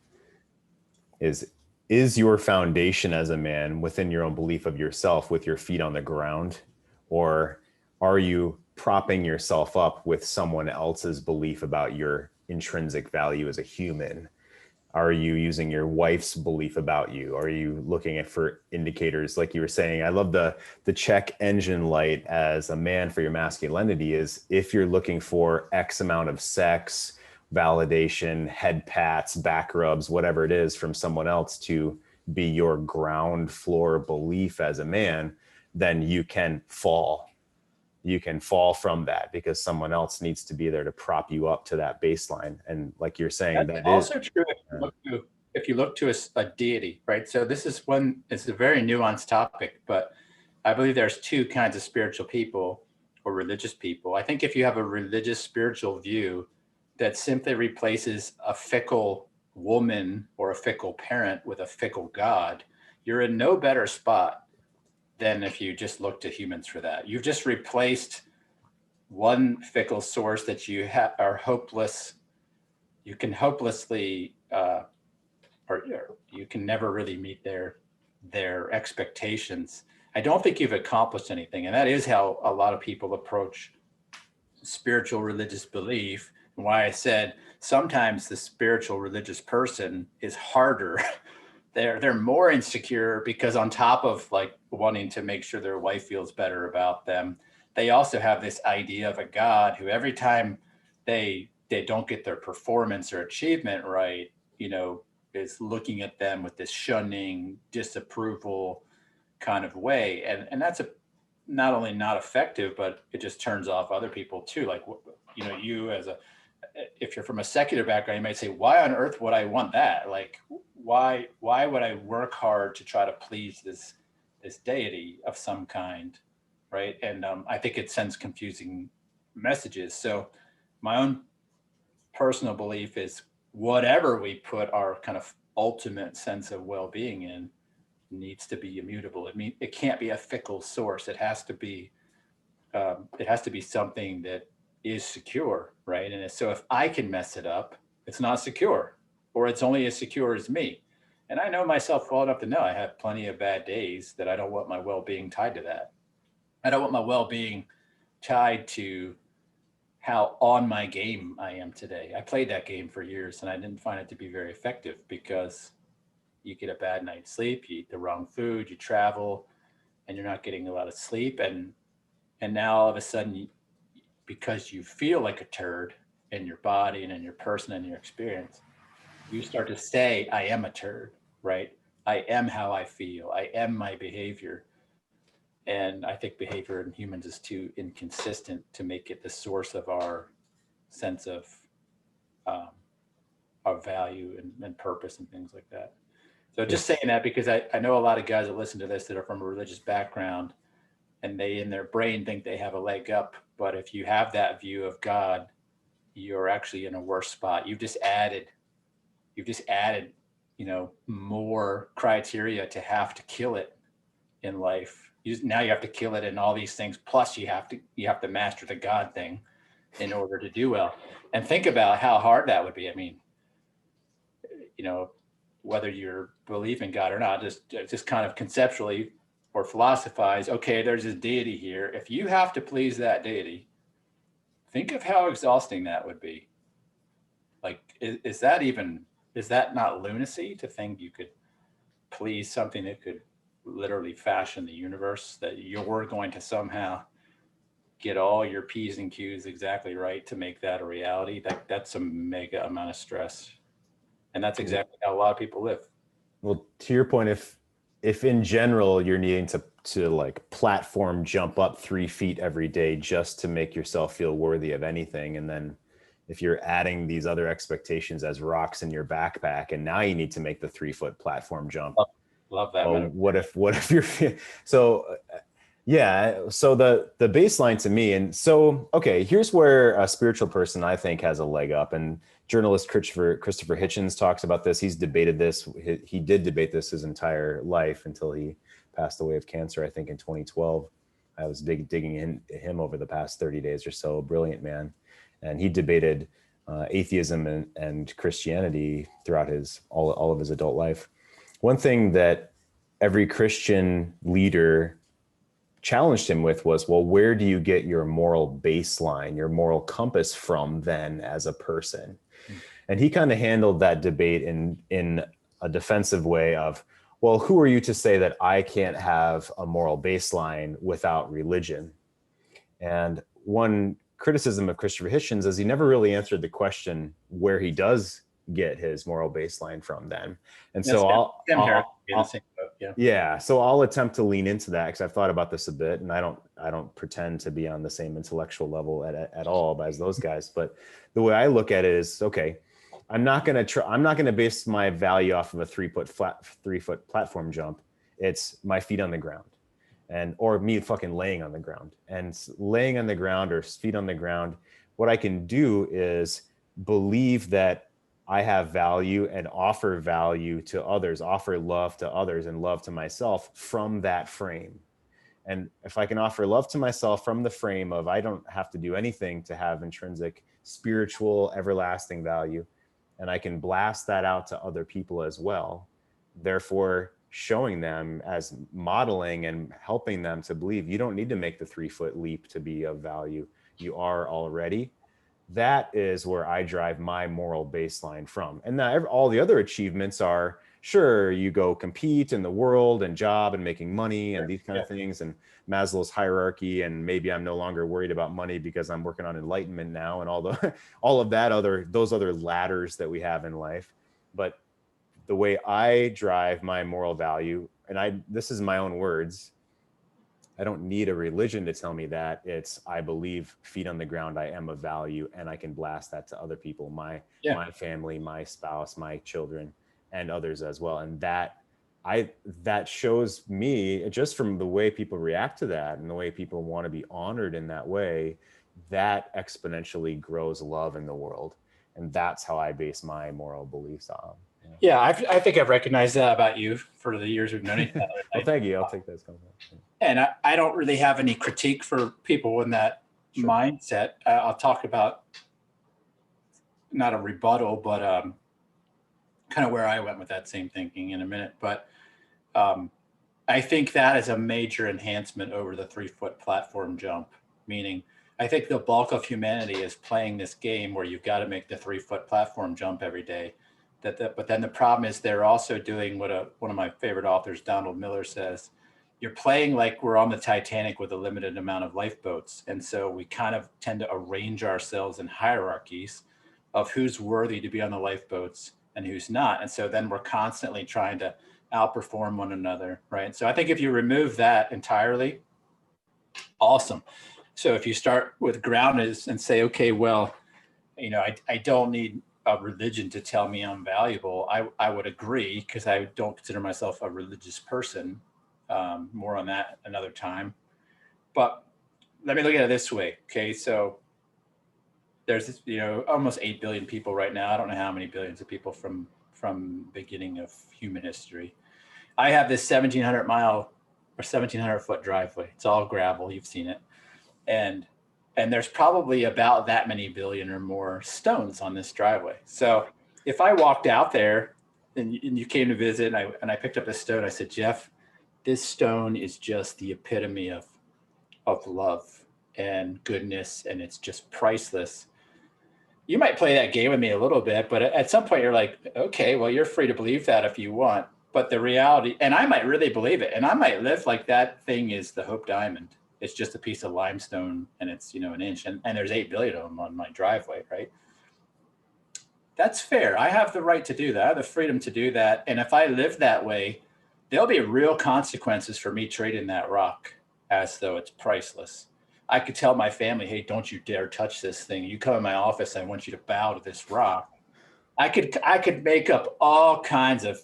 is your foundation as a man within your own belief of yourself with your feet on the ground, or are you propping yourself up with someone else's belief about your intrinsic value as a human? Are you using your wife's belief about you? Are you looking for indicators, like you were saying? I love the check engine light as a man for your masculinity is if you're looking for X amount of sex, validation, head pats, back rubs, whatever it is from someone else to be your ground floor belief as a man, then you can fall. You can fall from that because someone else needs to be there to prop you up to that baseline. And like you're saying, that's also true. if you look to a deity, right? So this is it's a very nuanced topic, but I believe there's two kinds of spiritual people or religious people. I think if you have a religious spiritual view that simply replaces a fickle woman or a fickle parent with a fickle God, you're in no better spot than if you just look to humans for that. You've just replaced one fickle source that you are hopeless. You can hopelessly, or you can never really meet their expectations. I don't think you've accomplished anything, and that is how a lot of people approach spiritual religious belief. And why I said sometimes the spiritual religious person is harder. They're more insecure because on top of like wanting to make sure their wife feels better about them, they also have this idea of a God who every time they don't get their performance or achievement right, is looking at them with this shunning, disapproval kind of way. And that's not only not effective, but it just turns off other people too. Like, you if you're from a secular background, you might say, why on earth would I want that? Like, why would I work hard to try to please this deity of some kind, right? And I think it sends confusing messages. So my own personal belief is whatever we put our kind of ultimate sense of well-being in needs to be immutable. It can't be a fickle source. It has to be something that is secure, right? And so if I can mess it up, it's not secure, or it's only as secure as me. And I know myself well enough to know I have plenty of bad days that I don't want my well-being tied to that. I don't want my well-being tied to how on my game I am today. I played that game for years and I didn't find it to be very effective because you get a bad night's sleep, you eat the wrong food, you travel, and you're not getting a lot of sleep. And now all of a sudden, because you feel like a turd in your body and in your person and your experience, you start to say, I am a turd, right? I am how I feel. I am my behavior. And I think behavior in humans is too inconsistent to make it the source of our sense of our value and purpose and things like that. So just saying that because I know a lot of guys that listen to this that are from a religious background and they in their brain think they have a leg up. But if you have that view of God, you're actually in a worse spot. You've just added, more criteria to have to kill it in life. Now you have to kill it in all these things. Plus you have to master the God thing in order to do well. And think about how hard that would be. I mean, whether you believe in God or not, just kind of conceptually or philosophize, okay, there's this deity here. If you have to please that deity, think of how exhausting that would be. Like, is that not lunacy to think you could please something that could literally fashion the universe, that you're going to somehow get all your P's and Q's exactly right to make that a reality? That's a mega amount of stress. And that's exactly how a lot of people live. Well, to your point, if in general you're needing to like platform jump up 3 feet every day just to make yourself feel worthy of anything, and then if you're adding these other expectations as rocks in your backpack, and now you need to make the 3-foot platform jump. Love that. Well, what if you're so? Yeah. So the baseline to me, and so, okay, here's where a spiritual person I think has a leg up, and journalist Christopher Hitchens talks about this. He's debated this. He did debate this his entire life until he passed away of cancer, I think in 2012. I was digging into him over the past 30 days or so. Brilliant man. And he debated atheism and Christianity throughout all of his adult life. One thing that every Christian leader challenged him with was, well, where do you get your moral baseline, your moral compass from then as a person? And he kind of handled that debate in a defensive way of, well, who are you to say that I can't have a moral baseline without religion? And one criticism of Christopher Hitchens is he never really answered the question where he does get his moral baseline from then. And so I'll attempt to lean into that because I've thought about this a bit, and I don't pretend to be on the same intellectual level at all as those guys. But the way I look at it is, okay, I'm not going to base my value off of a 3-foot platform jump. It's my feet on the ground, or me fucking laying on the ground. And laying on the ground or feet on the ground, what I can do is believe that I have value and offer value to others, offer love to others and love to myself from that frame. And if I can offer love to myself from the frame of I don't have to do anything to have intrinsic spiritual everlasting value, and I can blast that out to other people as well, therefore showing them as modeling and helping them to believe you don't need to make the 3-foot leap to be of value. You are already. That is where I drive my moral baseline from. And now all the other achievements are, sure, you go compete in the world and job and making money and these kind of things, and Maslow's hierarchy, and maybe I'm no longer worried about money because I'm working on enlightenment now and all of that those other ladders that we have in life. But the way I drive my moral value, and this is my own words, I don't need a religion to tell me that. It's, I believe feet on the ground, I am of value, and I can blast that to other people, my family, my spouse, my children, and others as well. And that shows me, just from the way people react to that and the way people want to be honored in that way, that exponentially grows love in the world. And that's how I base my moral beliefs on. Yeah, I think I've recognized that about you for the years we've known each other. Well, thank you. I'll take that as compliment. And I don't really have any critique for people in that mindset. I'll talk about not a rebuttal, but kind of where I went with that same thinking in a minute. But I think that is a major enhancement over the 3-foot platform jump, meaning I think the bulk of humanity is playing this game where you've got to make the 3-foot platform jump every day. But then the problem is they're also doing what one of my favorite authors, Donald Miller, says. You're playing like we're on the Titanic with a limited amount of lifeboats. And so we kind of tend to arrange ourselves in hierarchies of who's worthy to be on the lifeboats and who's not. And so then we're constantly trying to outperform one another, right? So I think if you remove that entirely, awesome. So if you start with grounded and say, okay, well, I don't need a religion to tell me I'm valuable, I would agree, because I don't consider myself a religious person. More on that another time. But let me look at it this way. Okay, so there's almost 8 billion people right now. I don't know how many billions of people from beginning of human history. I have this 1,700 mile or 1,700 foot driveway. It's all gravel. You've seen it, and there's probably about that many billion or more stones on this driveway. So if I walked out there and you came to visit and I picked up a stone, I said, Jeff, this stone is just the epitome of love and goodness, and it's just priceless. You might play that game with me a little bit, but at some point you're like, okay, well, you're free to believe that if you want. But the reality, and I might really believe it, and I might live like that thing is the Hope Diamond. It's just a piece of limestone, and it's an inch, and there's 8 billion of them on my driveway, right? That's fair. I have the right to do that. I have the freedom to do that. And if I live that way, there'll be real consequences for me trading that rock as though it's priceless. I could tell my family, hey, don't you dare touch this thing. You come in my office, I want you to bow to this rock. I could make up all kinds of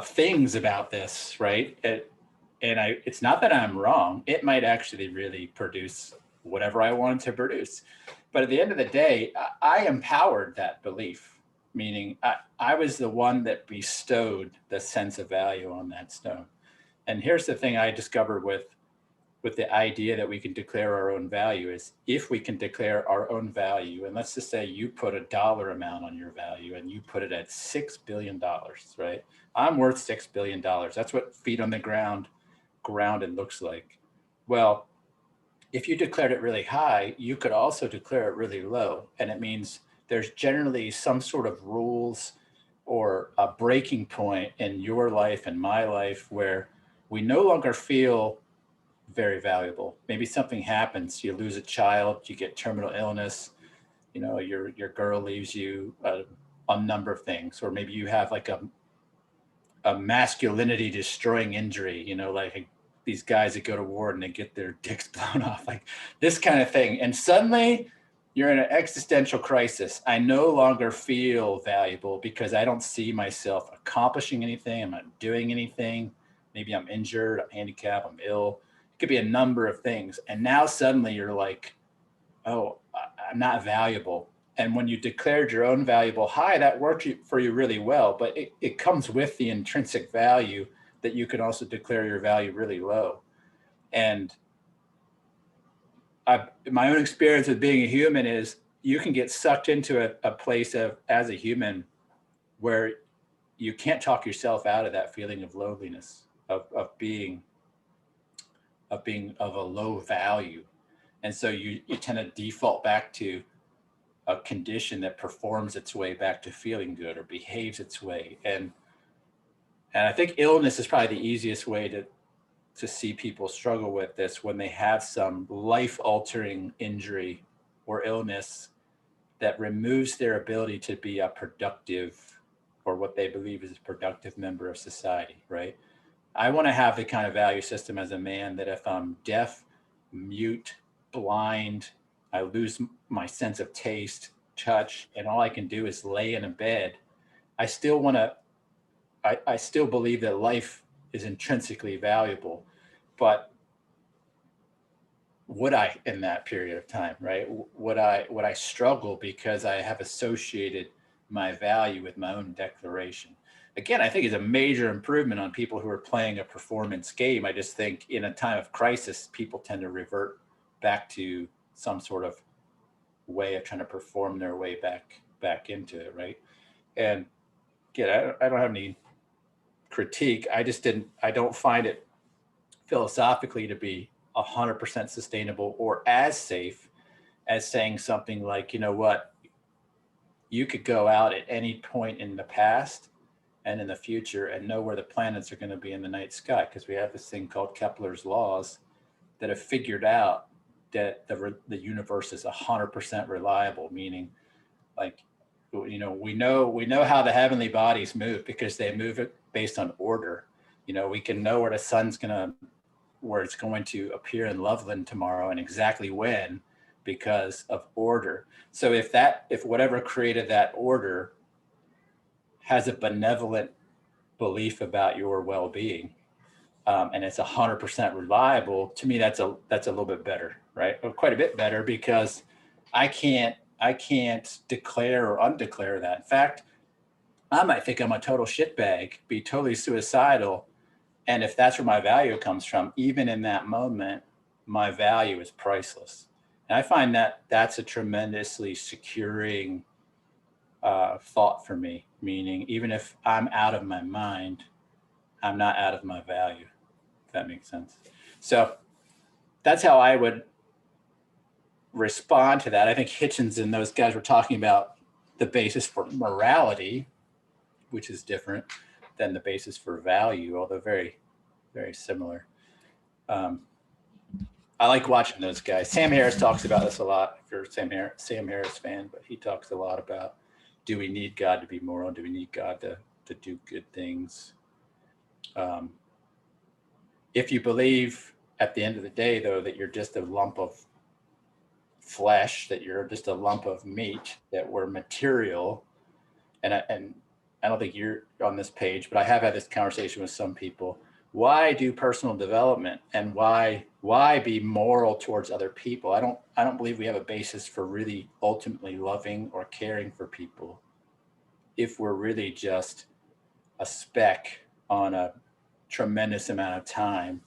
things about this, right? It's not that I'm wrong. It might actually really produce whatever I wanted to produce. But at the end of the day, I empowered that belief, meaning I was the one that bestowed the sense of value on that stone. And here's the thing I discovered with the idea that we can declare our own value is, if we can declare our own value, and let's just say you put a dollar amount on your value and you put it at $6 billion, right? I'm worth $6 billion. That's what feet on the ground grounded looks like. Well, if you declared it really high, you could also declare it really low. And it means there's generally some sort of rules or a breaking point in your life and my life where we no longer feel very valuable. Maybe something happens, you lose a child, you get terminal illness, your girl leaves you, a number of things, or maybe you have like a masculinity destroying injury, like these guys that go to war and they get their dicks blown off, like this kind of thing. And suddenly you're in an existential crisis. I no longer feel valuable because I don't see myself accomplishing anything. I'm not doing anything. Maybe I'm injured, I'm handicapped, I'm ill. It could be a number of things. And now suddenly you're like, oh, I'm not valuable. And when you declared your own valuable high, that worked for you really well. But it comes with the intrinsic value that you can also declare your value really low. And my own experience with being a human is you can get sucked into a place of, as a human, where you can't talk yourself out of that feeling of loneliness, of being of a low value. And so you tend to default back to a condition that performs its way back to feeling good or behaves its way. And I think illness is probably the easiest way to see people struggle with this, when they have some life-altering injury or illness that removes their ability to be a productive, or what they believe is a productive member of society, right? I want to have the kind of value system as a man that if I'm deaf, mute, blind, I lose my sense of taste, touch, and all I can do is lay in a bed, I still want to, I still believe that life is intrinsically valuable. But would I, in that period of time, right? Would I struggle because I have associated my value with my own declaration? Again, I think it's a major improvement on people who are playing a performance game. I just think in a time of crisis, people tend to revert back to some sort of way of trying to perform their way back into it, right? And again, I don't have any critique. I don't find it philosophically to be 100% sustainable or as safe as saying something like, you know what, you could go out at any point in the past and in the future and know where the planets are going to be in the night sky, because we have this thing called Kepler's laws that have figured out that the universe is 100% reliable, meaning, like, we know how the heavenly bodies move because they move it based on order. We can know where it's going to appear in Loveland tomorrow and exactly when, because of order. So if whatever created that order has a benevolent belief about your well-being, and it's 100% reliable, to me, that's a little bit better, right? Or quite a bit better, because I can't declare or undeclare that. In fact, I might think I'm a total shitbag, be totally suicidal. And if that's where my value comes from, even in that moment, my value is priceless. And I find that that's a tremendously securing thought for me, meaning even if I'm out of my mind, I'm not out of my value, if that makes sense. So that's how I would respond to that. I think Hitchens and those guys were talking about the basis for morality, which is different than the basis for value, although very, very similar. I like watching those guys. Sam Harris talks about this a lot, if you're a Sam Harris fan, but he talks a lot about, do we need God to be moral? Do we need God to do good things? If you believe at the end of the day, though, that you're just a lump of flesh, that you're just a lump of meat, that we're material, and I don't think you're on this page, but I have had this conversation with some people. Why do personal development, and why be moral towards other people? I don't believe we have a basis for really ultimately loving or caring for people if we're really just a speck on a tremendous amount of time,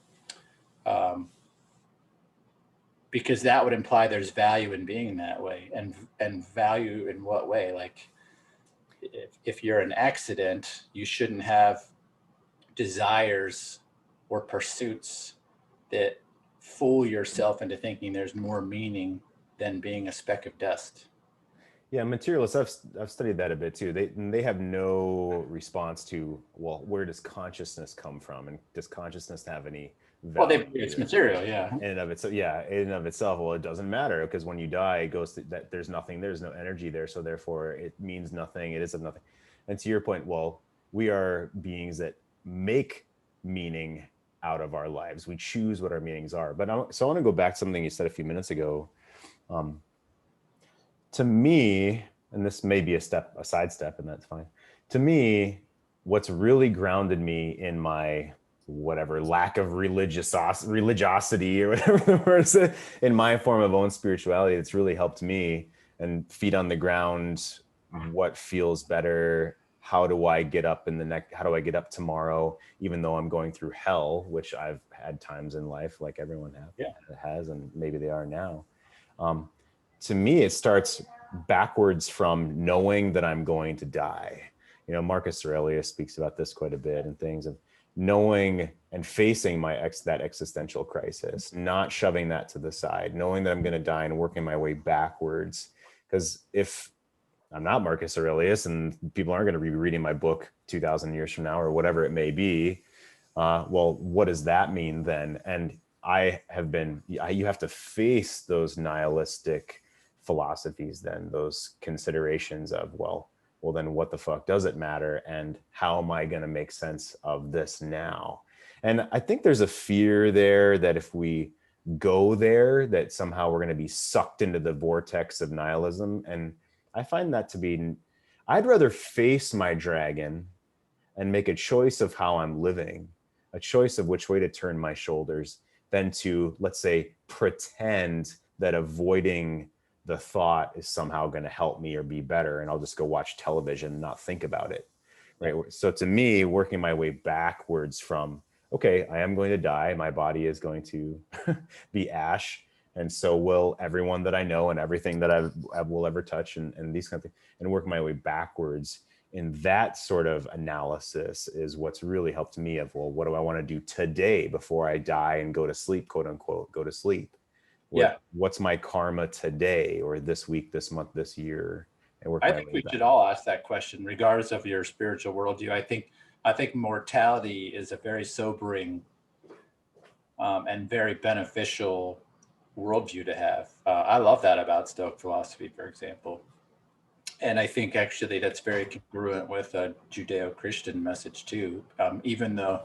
because that would imply there's value in being that way, and value in what way? Like, if you're an accident, you shouldn't have desires or pursuits that fool yourself into thinking there's more meaning than being a speck of dust. Yeah, materialists, I've studied that a bit too. They have no response to, well, where does consciousness come from, and does consciousness have any value? Well, it's material, yeah. In and of itself, well, it doesn't matter, because when you die, it goes to that there's nothing, there's no energy there, so therefore it means nothing. It is of nothing. And to your point, well, we are beings that make meaning out of our lives. We choose what our meanings are. But so I want to go back to something you said a few minutes ago. to me, and this may be a sidestep, and that's fine. To me, what's really grounded me in my whatever lack of religiosity or whatever the word is, in my form of own spirituality, it's really helped me and feet on the ground. What feels better? How do I get up how do I get up tomorrow, even though I'm going through hell, which I've had times in life, like everyone has, and maybe they are now. To me, it starts backwards from knowing that I'm going to die. Marcus Aurelius speaks about this quite a bit, and things of knowing and facing that existential crisis, not shoving that to the side, knowing that I'm going to die and working my way backwards. Because if I'm not Marcus Aurelius and people aren't going to be reading my book 2,000 years from now or whatever it may be, well, what does that mean then? And you have to face those nihilistic philosophies, then those considerations of, well, then what the fuck does it matter? And how am I going to make sense of this now? And I think there's a fear there that if we go there, that somehow we're going to be sucked into the vortex of nihilism. And I find that to be, I'd rather face my dragon and make a choice of how I'm living, a choice of which way to turn my shoulders, than to, let's say, pretend that avoiding the thought is somehow going to help me or be better, and I'll just go watch television and not think about it. Right. So to me, working my way backwards from, okay, I am going to die. My body is going to be ash. And so will everyone that I know and everything that I will ever touch, and these kind of things, and work my way backwards in that sort of analysis is what's really helped me of, well, what do I want to do today before I die and go to sleep, quote unquote, go to sleep? What's my karma today, or this week, this month, this year? And work I think we should all ask that question, regardless of your spiritual worldview. I think mortality is a very sobering and very beneficial worldview to have. I love that about Stoic philosophy, for example. And I think actually that's very congruent with a Judeo-Christian message too, even though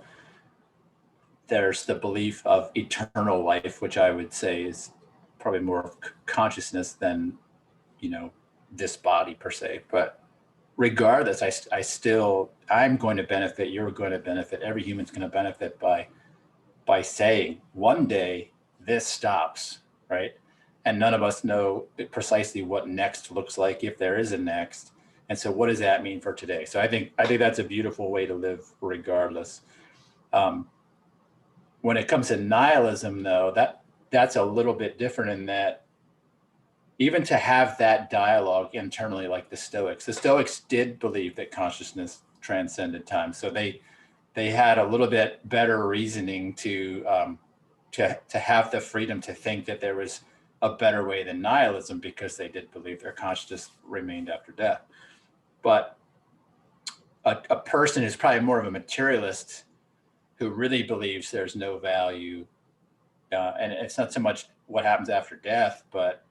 there's the belief of eternal life, which I would say is probably more of consciousness than, this body per se. But regardless, I'm going to benefit, you're going to benefit, every human's going to benefit by saying one day this stops, right? And none of us know precisely what next looks like, if there is a next. And so what does that mean for today? So I think that's a beautiful way to live regardless. When it comes to nihilism, though, that's a little bit different in that even to have that dialogue internally, like the Stoics did believe that consciousness transcended time. So they had a little bit better reasoning to have the freedom to think that there was a better way than nihilism, because they did believe their consciousness remained after death. But a person who's probably more of a materialist, who really believes there's no value, and it's not so much what happens after death, but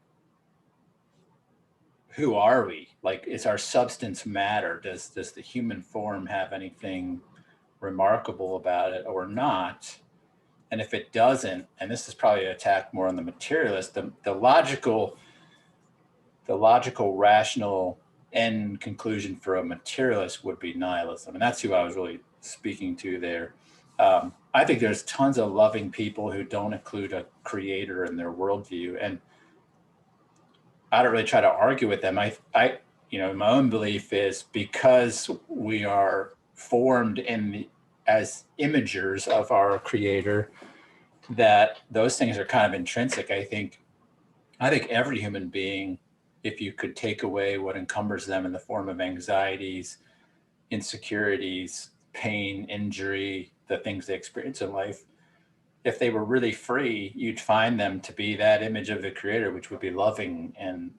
who are we? Like, is our substance matter? Does the human form have anything remarkable about it or not? And if it doesn't, and this is probably an attack more on the materialist, the logical, rational end conclusion for a materialist would be nihilism. And that's who I was really speaking to there. I think there's tons of loving people who don't include a creator in their worldview. And I don't really try to argue with them. My own belief is, because we are formed as imagers of our creator, that those things are kind of intrinsic. I think every human being, if you could take away what encumbers them in the form of anxieties, insecurities, pain, injury, the things they experience in life, if they were really free, you'd find them to be that image of the creator, which would be loving and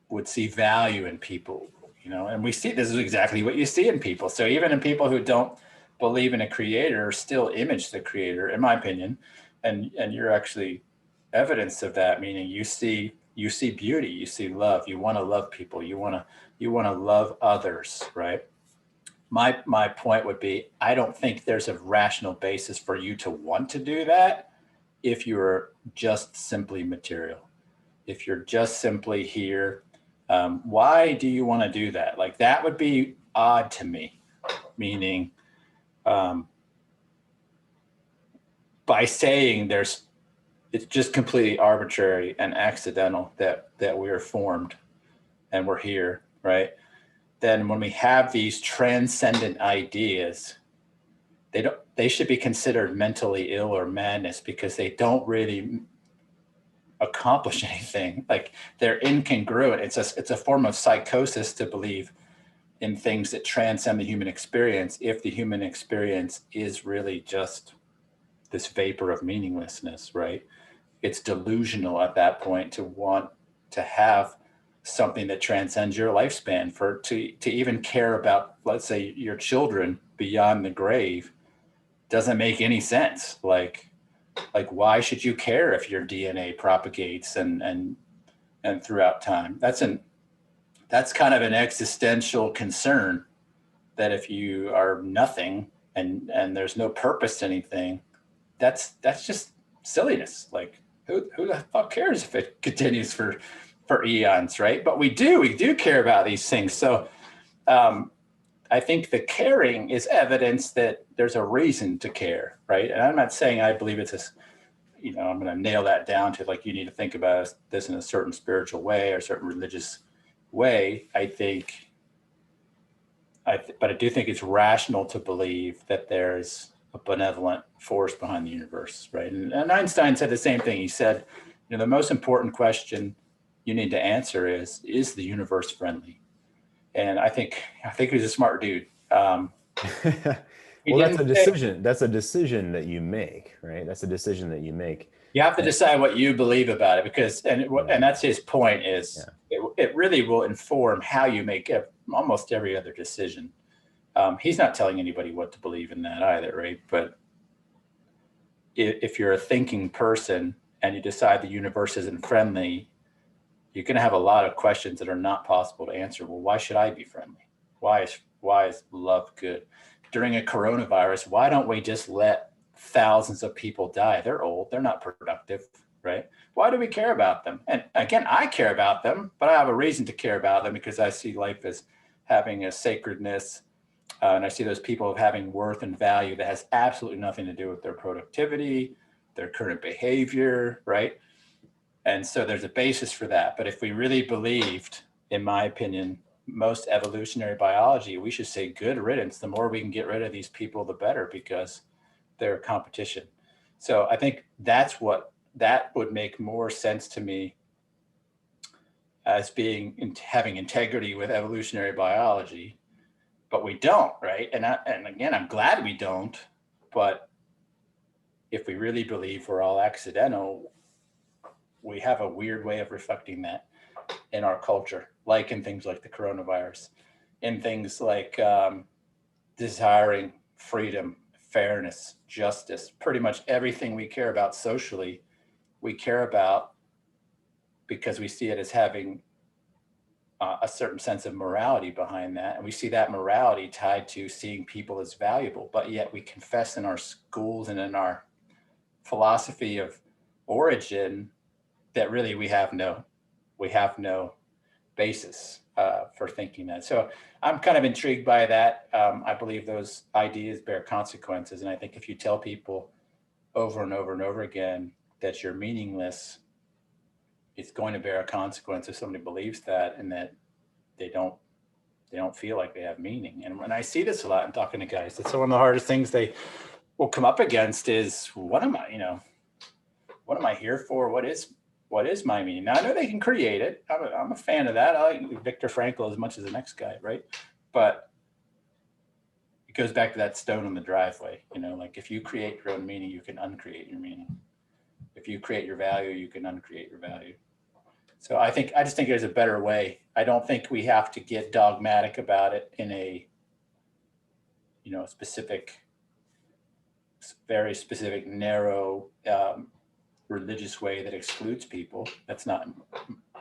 would see value in people, and we see this is exactly what you see in people. So even in people who don't believe in a creator, still image the creator, in my opinion. And you're actually evidence of that, meaning you see beauty, you see love, you want to love people, you want to love others, right? My point would be, I don't think there's a rational basis for you to want to do that if you're just simply material. if you're just simply here, why do you want to do that? Like, that would be odd to me, meaning by saying it's just completely arbitrary and accidental that we're formed and we're here, right? Then when we have these transcendent ideas, they should be considered mentally ill or madness, because they don't really accomplish anything. Like, they're incongruent. It's a form of psychosis to believe in things that transcend the human experience, if the human experience is really just this vapor of meaninglessness, right? It's delusional at that point to want to have something that transcends your lifespan, to even care about, let's say, your children beyond the grave. Doesn't make any sense. Like why should you care if your DNA propagates and throughout time? That's kind of an existential concern, that if you are nothing and there's no purpose to anything, that's just silliness. Like, who the fuck cares if it continues for eons, right? But we do care about these things. So I think the caring is evidence that there's a reason to care, right? And I'm not saying I believe it's I'm going to nail that down to, like, you need to think about this in a certain spiritual way or a certain religious way. But I do think it's rational to believe that there's a benevolent force behind the universe, right? And Einstein said the same thing. He said, the most important question you need to answer is the universe friendly? And I think he's a smart dude. Well, that's a decision. That's a decision that you make, right? That's a decision that you make. You have to decide what you believe about it, because, and that's his point, is it really will inform how you make almost every other decision. He's not telling anybody what to believe in that either, right? But if you're a thinking person and you decide the universe isn't friendly, you're going to have a lot of questions that are not possible to answer. Well, why should I be friendly? Why is love good? During a coronavirus, why don't we just let thousands of people die? They're old, they're not productive, right? Why do we care about them? And again, I care about them, but I have a reason to care about them, because I see life as having a sacredness, and I see those people having worth and value that has absolutely nothing to do with their productivity, their current behavior, right? And so there's a basis for that. But if we really believed, in my opinion, most evolutionary biology, we should say good riddance. The more we can get rid of these people, the better, because they're a competition. So I think that would make more sense to me as having integrity with evolutionary biology, but we don't, right? And again, I'm glad we don't. But if we really believe we're all accidental, we have a weird way of reflecting that in our culture, like in things like the coronavirus, in things like desiring freedom, fairness, justice. Pretty much everything we care about socially, we care about because we see it as having a certain sense of morality behind that. And we see that morality tied to seeing people as valuable, but yet we confess in our schools and in our philosophy of origin that really we have no basis for thinking that. So I'm kind of intrigued by that. I believe those ideas bear consequences. And I think if you tell people over and over and over again that you're meaningless, it's going to bear a consequence if somebody believes that, and that they don't feel like they have meaning. And when I see this a lot in talking to guys, that's one of the hardest things they will come up against is, what am I here for? What is my meaning? Now, I know they can create it. I'm a fan of that. I like Viktor Frankl as much as the next guy, right? But it goes back to that stone in the driveway. Like, if you create your own meaning, you can uncreate your meaning. If you create your value, you can uncreate your value. So I just think there's a better way. I don't think we have to get dogmatic about it in a, very specific, narrow, religious way that excludes people. That's not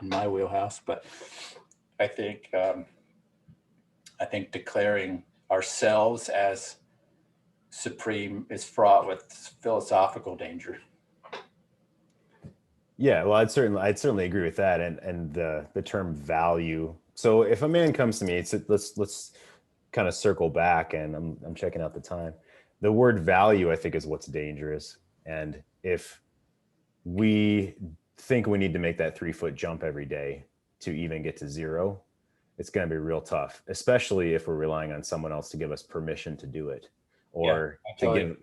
in my wheelhouse, but I think declaring ourselves as supreme is fraught with philosophical danger. Yeah, well, I'd certainly agree with that, and the term value. So if a man comes to me, let's kind of circle back, and I'm checking out the time. The word value, I think, is what's dangerous. And if we think we need to make that 3 foot jump every day to even get to zero, it's going to be real tough, especially if we're relying on someone else to give us permission to do it, Yeah, or I to totally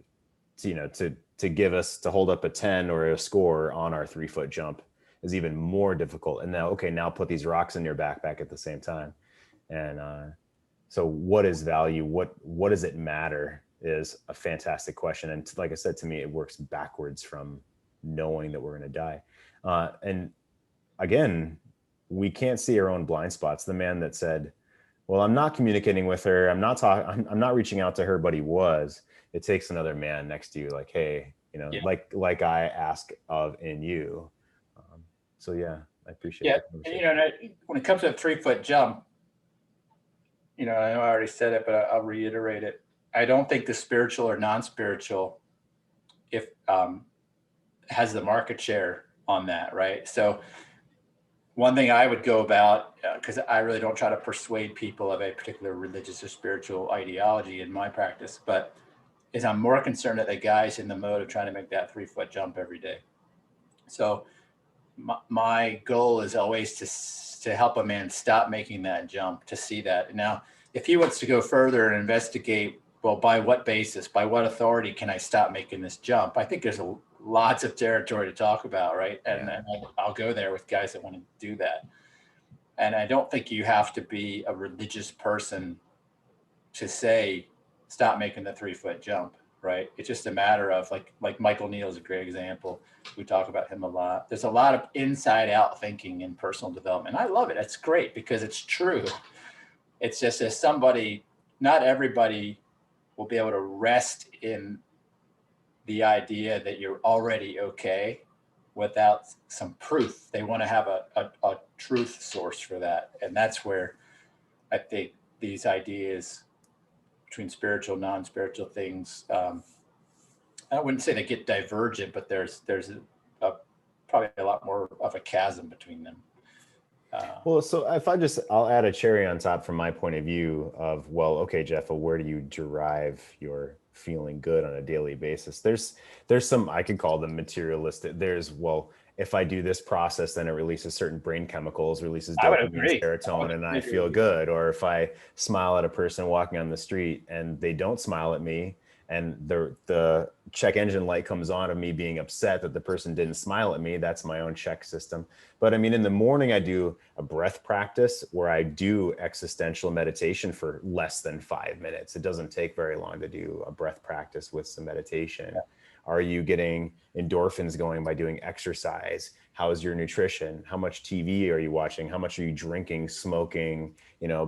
give, to give us to hold up a 10 or a score on our 3 foot jump is even more difficult. And now, okay, now put these rocks in your backpack at the same time. And so what is value? What does it matter is a fantastic question. And like I said, to me, it works backwards from knowing that we're going to die. And again, we can't see our own blind spots. The man that said, well, I'm not communicating with her, I'm not talking, I'm not reaching out to her, but he was. It takes another man next to you, like, hey, Yeah. like I ask of in you. So yeah, I appreciate Yeah, the and conversation. when it comes to a 3 foot jump, I know I already said it, but I'll reiterate it. I don't think the spiritual or non-spiritual, if has the market share on that, right? So one thing I would go about, because I really don't try to persuade people of a particular religious or spiritual ideology in my practice, but is I'm more concerned that the guy's in the mode of trying to make that 3 foot jump every day. So my goal is always to help a man stop making that jump, to see that. Now, if he wants to go further and investigate, well, by what basis, by what authority can I stop making this jump? I think there's lots of territory to talk about, right? And, Yeah. and I'll go there with guys that want to do that. And I don't think you have to be a religious person to say, stop making the 3 foot jump, right? It's just a matter of like Michael Neal is a great example. We talk about him a lot. There's a lot of inside out thinking in personal development. I love it. It's great because it's true. It's just as somebody, not everybody will be able to rest in the idea that you're already okay without some proof. They want to have a truth source for that. And that's where I think these ideas between spiritual, non-spiritual things, I wouldn't say they get divergent, but there's probably a lot more of a chasm between them. Well, so if I'll add a cherry on top from my point of view of, well, okay, Jeff, well, where do you derive your feeling good on a daily basis? There's some, I could call them materialistic. There's, well, if I do this process, then it releases certain brain chemicals, releases I would dopamine, agree. serotonin, and I feel good. Or if I smile at a person walking on the street and they don't smile at me, and the check engine light comes on of me being upset that the person didn't smile at me, that's my own check system. But I mean, in the morning, I do a breath practice where I do existential meditation for less than 5 minutes. It doesn't take very long to do a breath practice with some meditation. Are you getting endorphins going by doing exercise? How is your nutrition? How much TV are you watching? How much are you drinking, smoking,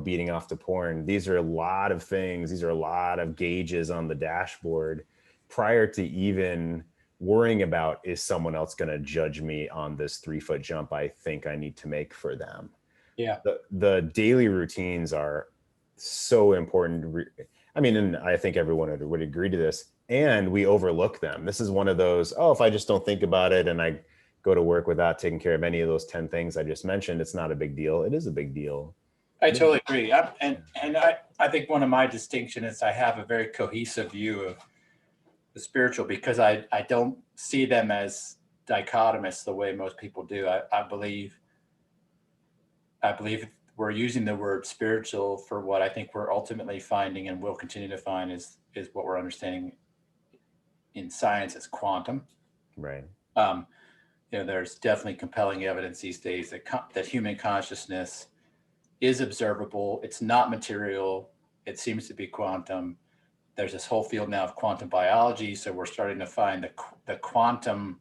beating off to porn? These are a lot of things. These are a lot of gauges on the dashboard prior to even worrying about, is someone else going to judge me on this 3 foot jump I think I need to make for them? Yeah. The daily routines are so important. I mean, and I think everyone would agree to this, and we overlook them. This is one of those, oh, if I just don't think about it and I go to work without taking care of any of those 10 things I just mentioned, it's not a big deal. It is a big deal. I totally agree. I think one of my distinctions is I have a very cohesive view of the spiritual because I don't see them as dichotomous the way most people do. I believe we're using the word spiritual for what I think we're ultimately finding and will continue to find is what we're understanding in science as quantum. Right. Um, there's definitely compelling evidence these days that human consciousness is observable. It's not material. It seems to be quantum. There's this whole field now of quantum biology. So we're starting to find the quantum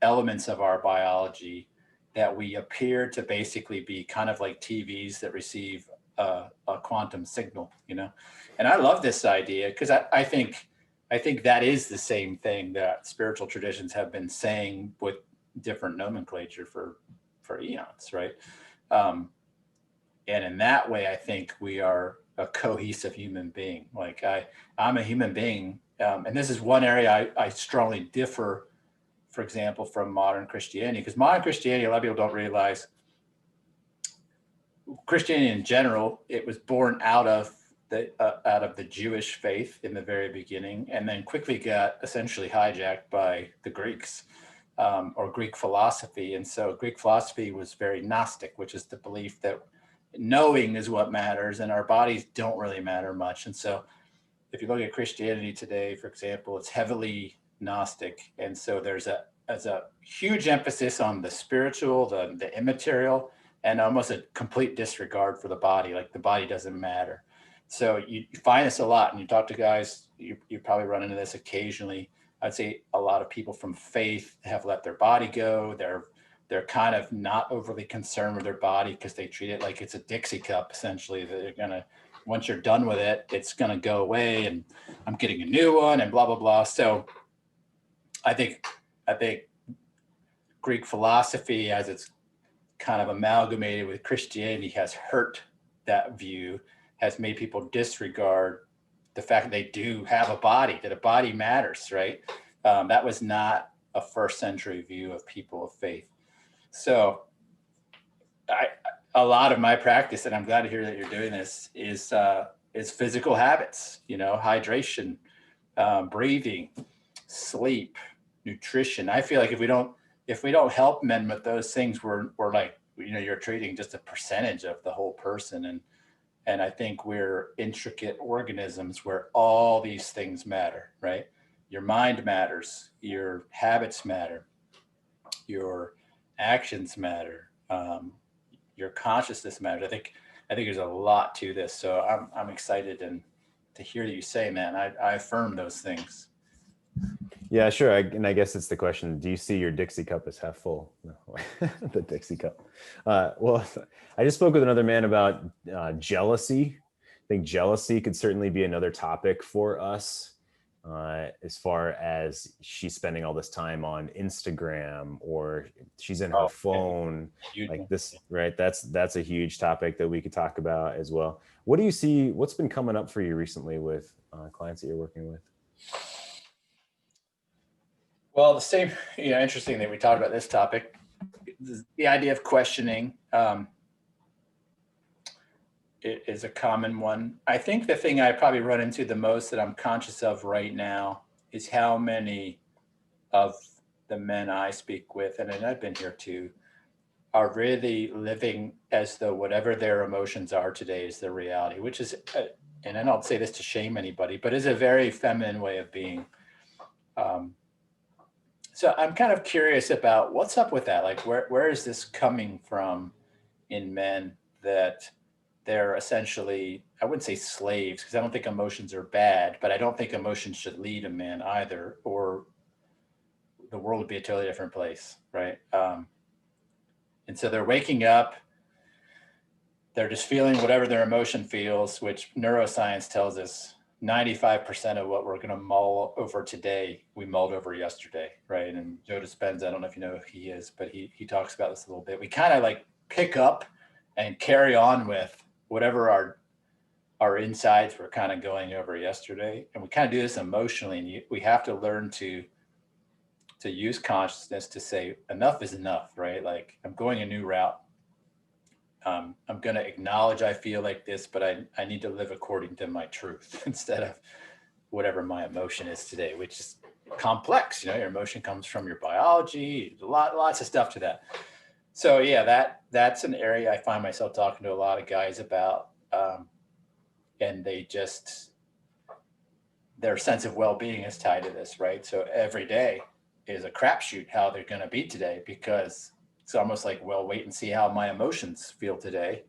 elements of our biology that we appear to basically be kind of like TVs that receive a quantum signal, And I love this idea because I think that is the same thing that spiritual traditions have been saying with different nomenclature for eons, right? And in that way, I think we are a cohesive human being. Like I'm a human being, and this is one area I strongly differ for example, from modern Christianity, because modern Christianity, a lot of people don't realize Christianity in general, it was born out of the Jewish faith in the very beginning, and then quickly got essentially hijacked by the Greeks, or Greek philosophy. And so Greek philosophy was very Gnostic, which is the belief that knowing is what matters and our bodies don't really matter much. And so if you look at Christianity today, for example, it's heavily Gnostic. And so there's a huge emphasis on the spiritual, the immaterial, and almost a complete disregard for the body. Like the body doesn't matter. So you find this a lot, and you talk to guys, you probably run into this occasionally. I'd say a lot of people from faith have let their body go. They're kind of not overly concerned with their body because they treat it like it's a Dixie cup, essentially. They're gonna, once you're done with it, it's gonna go away, and I'm getting a new one, and blah blah blah. So I think Greek philosophy, as it's kind of amalgamated with Christianity, has hurt that view, has made people disregard the fact that they do have a body, that a body matters, right? That was not a first century view of people of faith. So a lot of my practice, and I'm glad to hear that you're doing this, is physical habits, hydration, breathing, sleep, nutrition. I feel like if we don't help men with those things, we're like, you're treating just a percentage of the whole person. And I think we're intricate organisms where all these things matter, right? Your mind matters, your habits matter, your actions matter, your consciousness matters. I think there's a lot to this. So I'm excited to hear you say, man, I affirm those things. Yeah, sure. And I guess it's the question, do you see your Dixie cup as half full? No, the Dixie cup. Well, I just spoke with another man about jealousy. I think jealousy could certainly be another topic for us, as far as she's spending all this time on Instagram, or she's in her phone, like this, right? That's a huge topic that we could talk about as well. What do you see? What's been coming up for you recently with clients that you're working with? Well, the same, interesting that we talked about this topic, the idea of questioning is a common one. I think the thing I probably run into the most that I'm conscious of right now is how many of the men I speak with, and I've been here too, are really living as though whatever their emotions are today is their reality, which is, and I don't say this to shame anybody, but is a very feminine way of being. So I'm kind of curious about what's up with that. Like, where is this coming from in men, that they're essentially, I wouldn't say slaves, because I don't think emotions are bad, but I don't think emotions should lead a man either, or the world would be a totally different place, right? And so they're waking up, they're just feeling whatever their emotion feels, which neuroscience tells us 95% of what we're going to mull over today, we mulled over yesterday, right? And Joe Dispenza, I don't know if you know who he is, but he talks about this a little bit. We kind of like pick up and carry on with whatever our insides were kind of going over yesterday. And we kind of do this emotionally, and we have to learn to use consciousness to say enough is enough, right? Like, I'm going a new route. I'm going to acknowledge I feel like this, but I need to live according to my truth instead of whatever my emotion is today, which is complex. Your emotion comes from your biology, lots of stuff to that. So yeah, that's an area I find myself talking to a lot of guys about, and their sense of well-being is tied to this, right? So every day is a crapshoot how they're going to be today, because it's almost like, well, wait and see how my emotions feel today.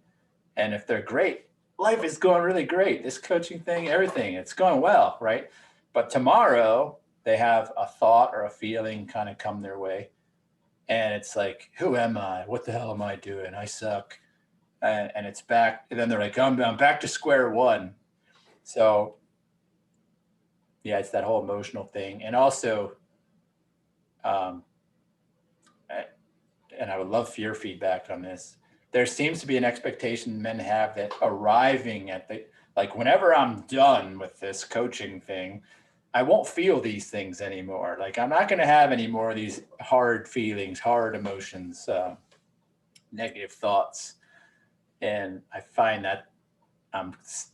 And if they're great, life is going really great. This coaching thing, everything, it's going well, right? But tomorrow they have a thought or a feeling kind of come their way. And it's like, who am I? What the hell am I doing? I suck. And it's back. And then they're like, I'm back to square one. So yeah, it's that whole emotional thing. And also, and I would love for your feedback on this. There seems to be an expectation men have that arriving at whenever I'm done with this coaching thing, I won't feel these things anymore. Like, I'm not going to have any more of these hard feelings, hard emotions, negative thoughts. And I find that I'm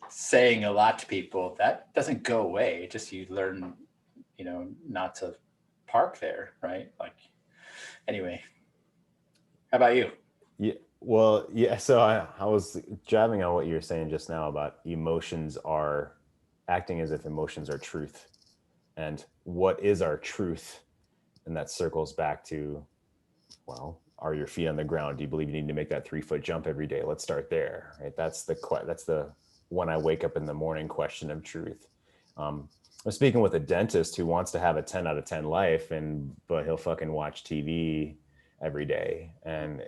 saying a lot to people that doesn't go away. Just you learn, not to park there, right? Like, anyway, how about you? Yeah. Well, yeah. So I was jabbing on what you were saying just now about emotions are acting as if emotions are truth. And what is our truth? And that circles back to, well, are your feet on the ground? Do you believe you need to make that 3-foot jump every day? Let's start there, right? That's the when I wake up in the morning question of truth. I'm speaking with a dentist who wants to have a 10 out of 10 life, but he'll fucking watch TV every day. And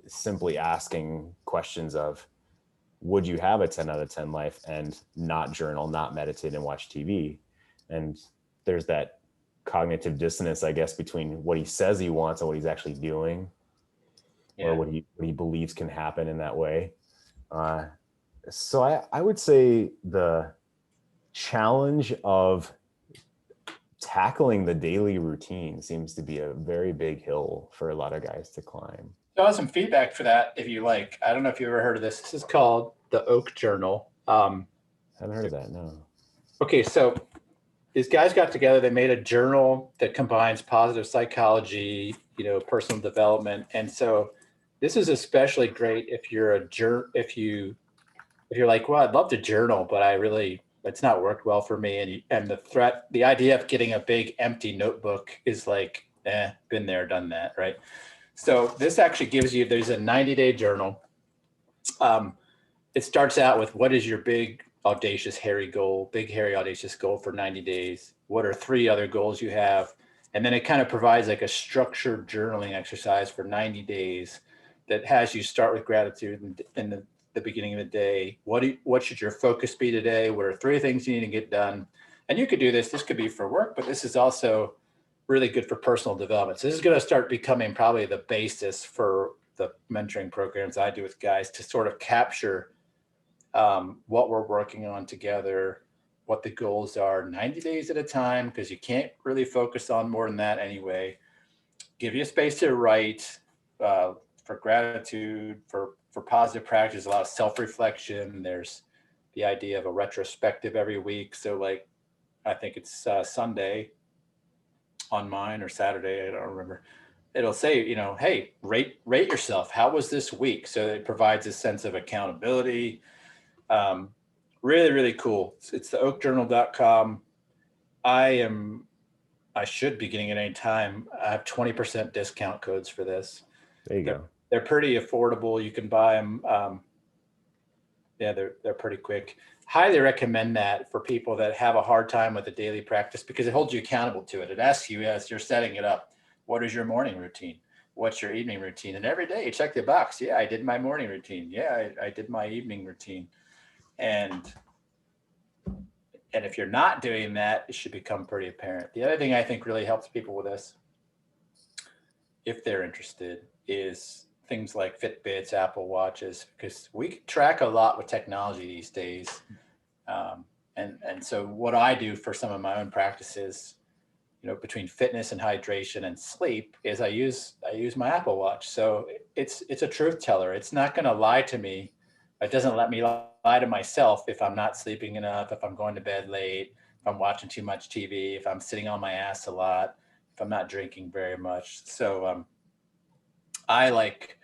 simply asking questions of, would you have a 10 out of 10 life and not journal, not meditate, and watch TV? And there's that cognitive dissonance, I guess, between what he says he wants and what he's actually doing, or what he believes can happen in that way. So I would say the challenge of tackling the daily routine seems to be a very big hill for a lot of guys to climb. So I have some feedback for that if you like. I don't know if you ever heard of this. This is called the Oak Journal. Haven't heard of that, no. Okay, so these guys got together. They made a journal that combines positive psychology, personal development, and so this is especially great if you're if you're like, well, I'd love to journal, but it's not worked well for me, and the idea of getting a big empty notebook is like, been there, done that, right? So this actually there's a 90-day journal. It starts out with, what is your big, hairy audacious goal for 90 days? What are 3 other goals you have? And then it kind of provides like a structured journaling exercise for 90 days that has you start with gratitude in the beginning of the day. What should your focus be today? What are 3 things you need to get done? And you could do this could be for work, but this is also really good for personal development. So this is going to start becoming probably the basis for the mentoring programs I do with guys to sort of capture what we're working on together, what the goals are 90 days at a time, because you can't really focus on more than that anyway. Give you space to write, for gratitude, for positive practice, a lot of self-reflection. There's the idea of a retrospective every week. So like, I think it's Sunday on mine, or Saturday, I don't remember. It'll say, hey, rate yourself. How was this week? So it provides a sense of accountability. Really, really cool. It's the oakjournal.com. I should be getting it any time. I have 20% discount codes for this. There you go. They're pretty affordable. You can buy them. They're pretty quick. Highly recommend that for people that have a hard time with the daily practice, because it holds you accountable to it. It asks you, as you're setting it up, what is your morning routine? What's your evening routine? And every day you check the box. Yeah, I did my morning routine. Yeah, I did my evening routine. And if you're not doing that, it should become pretty apparent. The other thing I think really helps people with this, if they're interested, is things like Fitbits, Apple Watches, because we can track a lot with technology these days. And so what I do for some of my own practices, between fitness and hydration and sleep, is I use my Apple Watch. So it's a truth teller. It's not going to lie to me. It doesn't let me lie to myself if I'm not sleeping enough, if I'm going to bed late, if I'm watching too much TV, if I'm sitting on my ass a lot, if I'm not drinking very much. So I like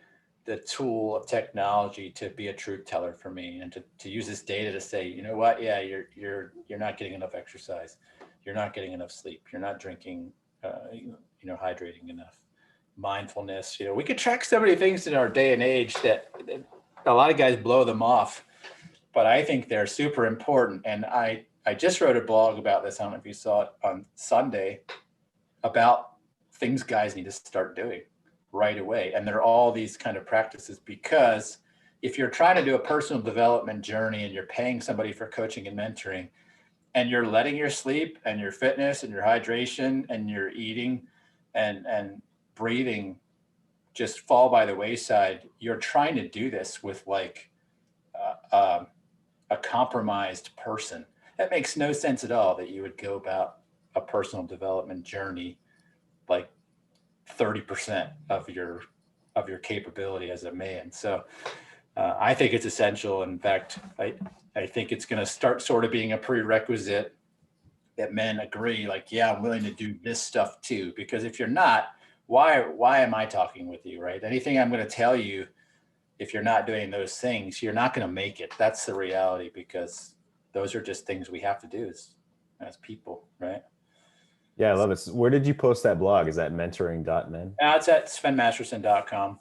the tool of technology to be a truth teller for me, and to use this data to say, you know what? Yeah, you're not getting enough exercise. You're not getting enough sleep. You're not drinking, hydrating enough. Mindfulness. We could track so many things in our day and age that a lot of guys blow them off, but I think they're super important. And I just wrote a blog about this. I don't know if you saw it on Sunday, about things guys need to start doing right away. And they're all these kind of practices, because if you're trying to do a personal development journey and you're paying somebody for coaching and mentoring, and you're letting your sleep and your fitness and your hydration and your eating and breathing just fall by the wayside, you're trying to do this with like a compromised person. That makes no sense at all, that you would go about a personal development journey like 30% of your capability as a man. So I think it's essential. In fact, I think it's going to start sort of being a prerequisite that men agree, like, yeah, I'm willing to do this stuff too. Because if you're not, why am I talking with you, right? Anything I'm going to tell you, if you're not doing those things, you're not going to make it. That's the reality, because those are just things we have to do as people, right? Yeah, I love it. Where did you post that blog? Is that mentoring.men? It's at svenmasterson.com.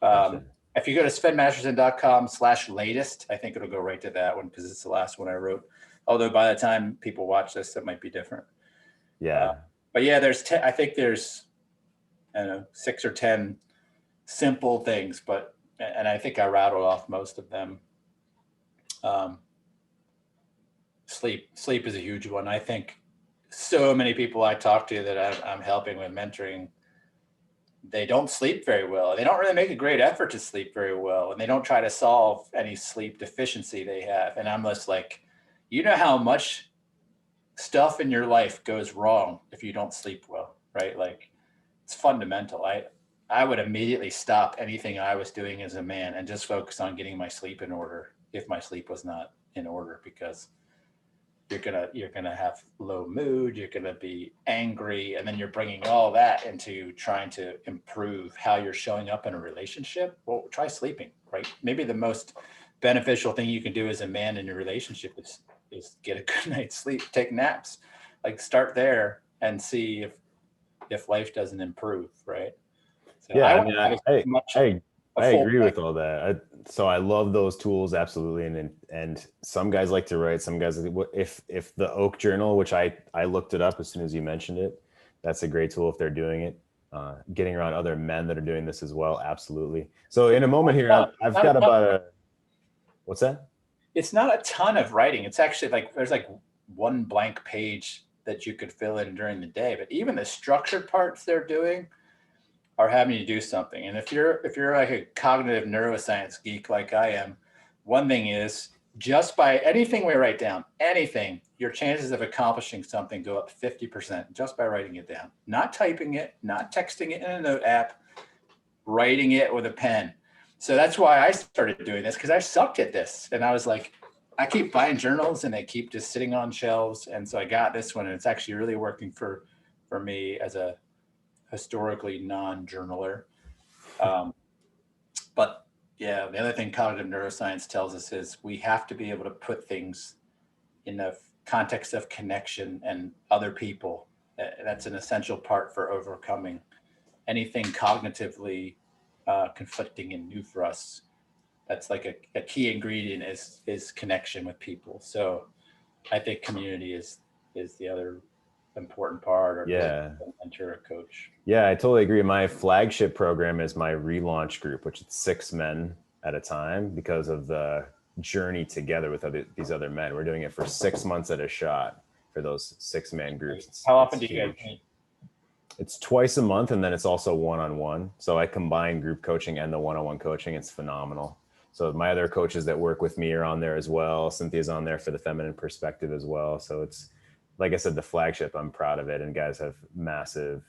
Gotcha. If you go to svenmasterson.com/latest, I think it'll go right to that one, because it's the last one I wrote. Although by the time people watch this, it might be different. Yeah. But yeah, I think there's, I don't know, 6 or 10 simple things, and I think I rattled off most of them. Sleep is a huge one. I think so many people I talk to that I'm helping with mentoring, they don't sleep very well. They don't really make a great effort to sleep very well, and they don't try to solve any sleep deficiency they have. And I'm just like, you know how much stuff in your life goes wrong if you don't sleep well, right? Like, it's fundamental. I would immediately stop anything I was doing as a man and just focus on getting my sleep in order if my sleep was not in order, because you're gonna have low mood, you're gonna be angry, and then you're bringing all that into trying to improve how you're showing up in a relationship. Well, try sleeping, right? Maybe the most beneficial thing you can do as a man in your relationship is get a good night's sleep, take naps. Like, start there and see if life doesn't improve, right? So Yeah, I mean, I agree with all that. So I love those tools, absolutely. And some guys like to write. Some guys, if the Oak Journal, which I looked it up as soon as you mentioned it, that's a great tool if they're doing it. Getting around other men that are doing this as well, absolutely. So in a moment here, I've got about what's that? It's not a ton of writing. It's actually like there's like one blank page that you could fill in during the day. But even the structured parts they're doing are having you do something. And if you're like a cognitive neuroscience geek like I am, one thing is, just by anything we write down, anything, your chances of accomplishing something go up 50% just by writing it down. Not typing it, not texting it in a note app, writing it with a pen. So that's why I started doing this, because I sucked at this. And I was like, I keep buying journals and they keep just sitting on shelves. And so I got this one, and it's actually really working for me as a historically non-journaler. But yeah, the other thing cognitive neuroscience tells us is we have to be able to put things in the context of connection and other people. That's an essential part for overcoming anything cognitively conflicting and new for us. That's like a key ingredient is connection with people. So I think community is the other important part, or Yeah. mentor, or coach. Yeah, I totally agree. My flagship program is my relaunch group, which is 6 men at a time because of the journey together with these other men. We're doing it for 6 months at a shot for those 6-man groups. How often do you guys meet? It's twice a month, and then it's also one-on-one. So I combine group coaching and the one-on-one coaching. It's phenomenal. So my other coaches that work with me are on there as well. Cynthia's on there for the feminine perspective as well. So it's, like I said, the flagship. I'm proud of it. And guys have massive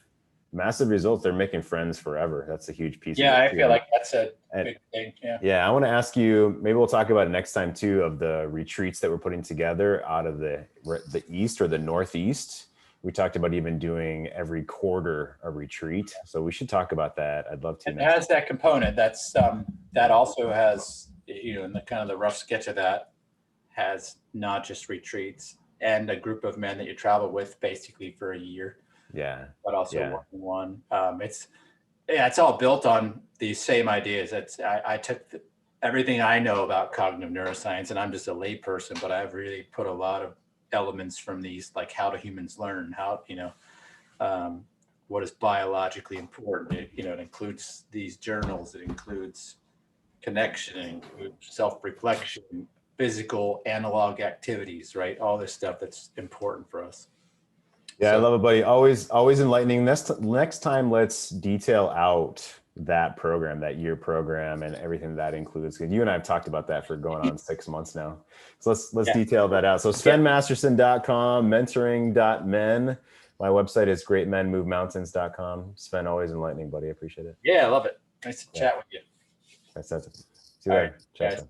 results. They're making friends forever. That's a huge piece. Yeah, I feel like that's a big thing. Yeah, I want to ask you, maybe we'll talk about it next time too, of the retreats that we're putting together out of the East or the Northeast. We talked about even doing every quarter a retreat. So we should talk about that. I'd love to. It has that component. That's that also has, in the kind of the rough sketch of that, has not just retreats and a group of men that you travel with basically for a year. Yeah. But also one. It's all built on these same ideas. I took everything I know about cognitive neuroscience, and I'm just a lay person, but I've really put a lot of elements from these, like how do humans learn, how, what is biologically important. It includes these journals, it includes connection, it includes self-reflection, physical analog activities, right? All this stuff that's important for us. Yeah, So, I love it, buddy. Always enlightening. Next time, let's detail out that program, that year program, and everything that includes. Because you and I have talked about that for going on 6 months now. So let's detail that out. So SvenMasterson.com, mentoring.men. My website is greatmenmovemountains.com. Sven, always enlightening, buddy. I appreciate it. yeah, I love it. Nice to chat with you. That's it. See you All later. right, Ciao, guys. Sven.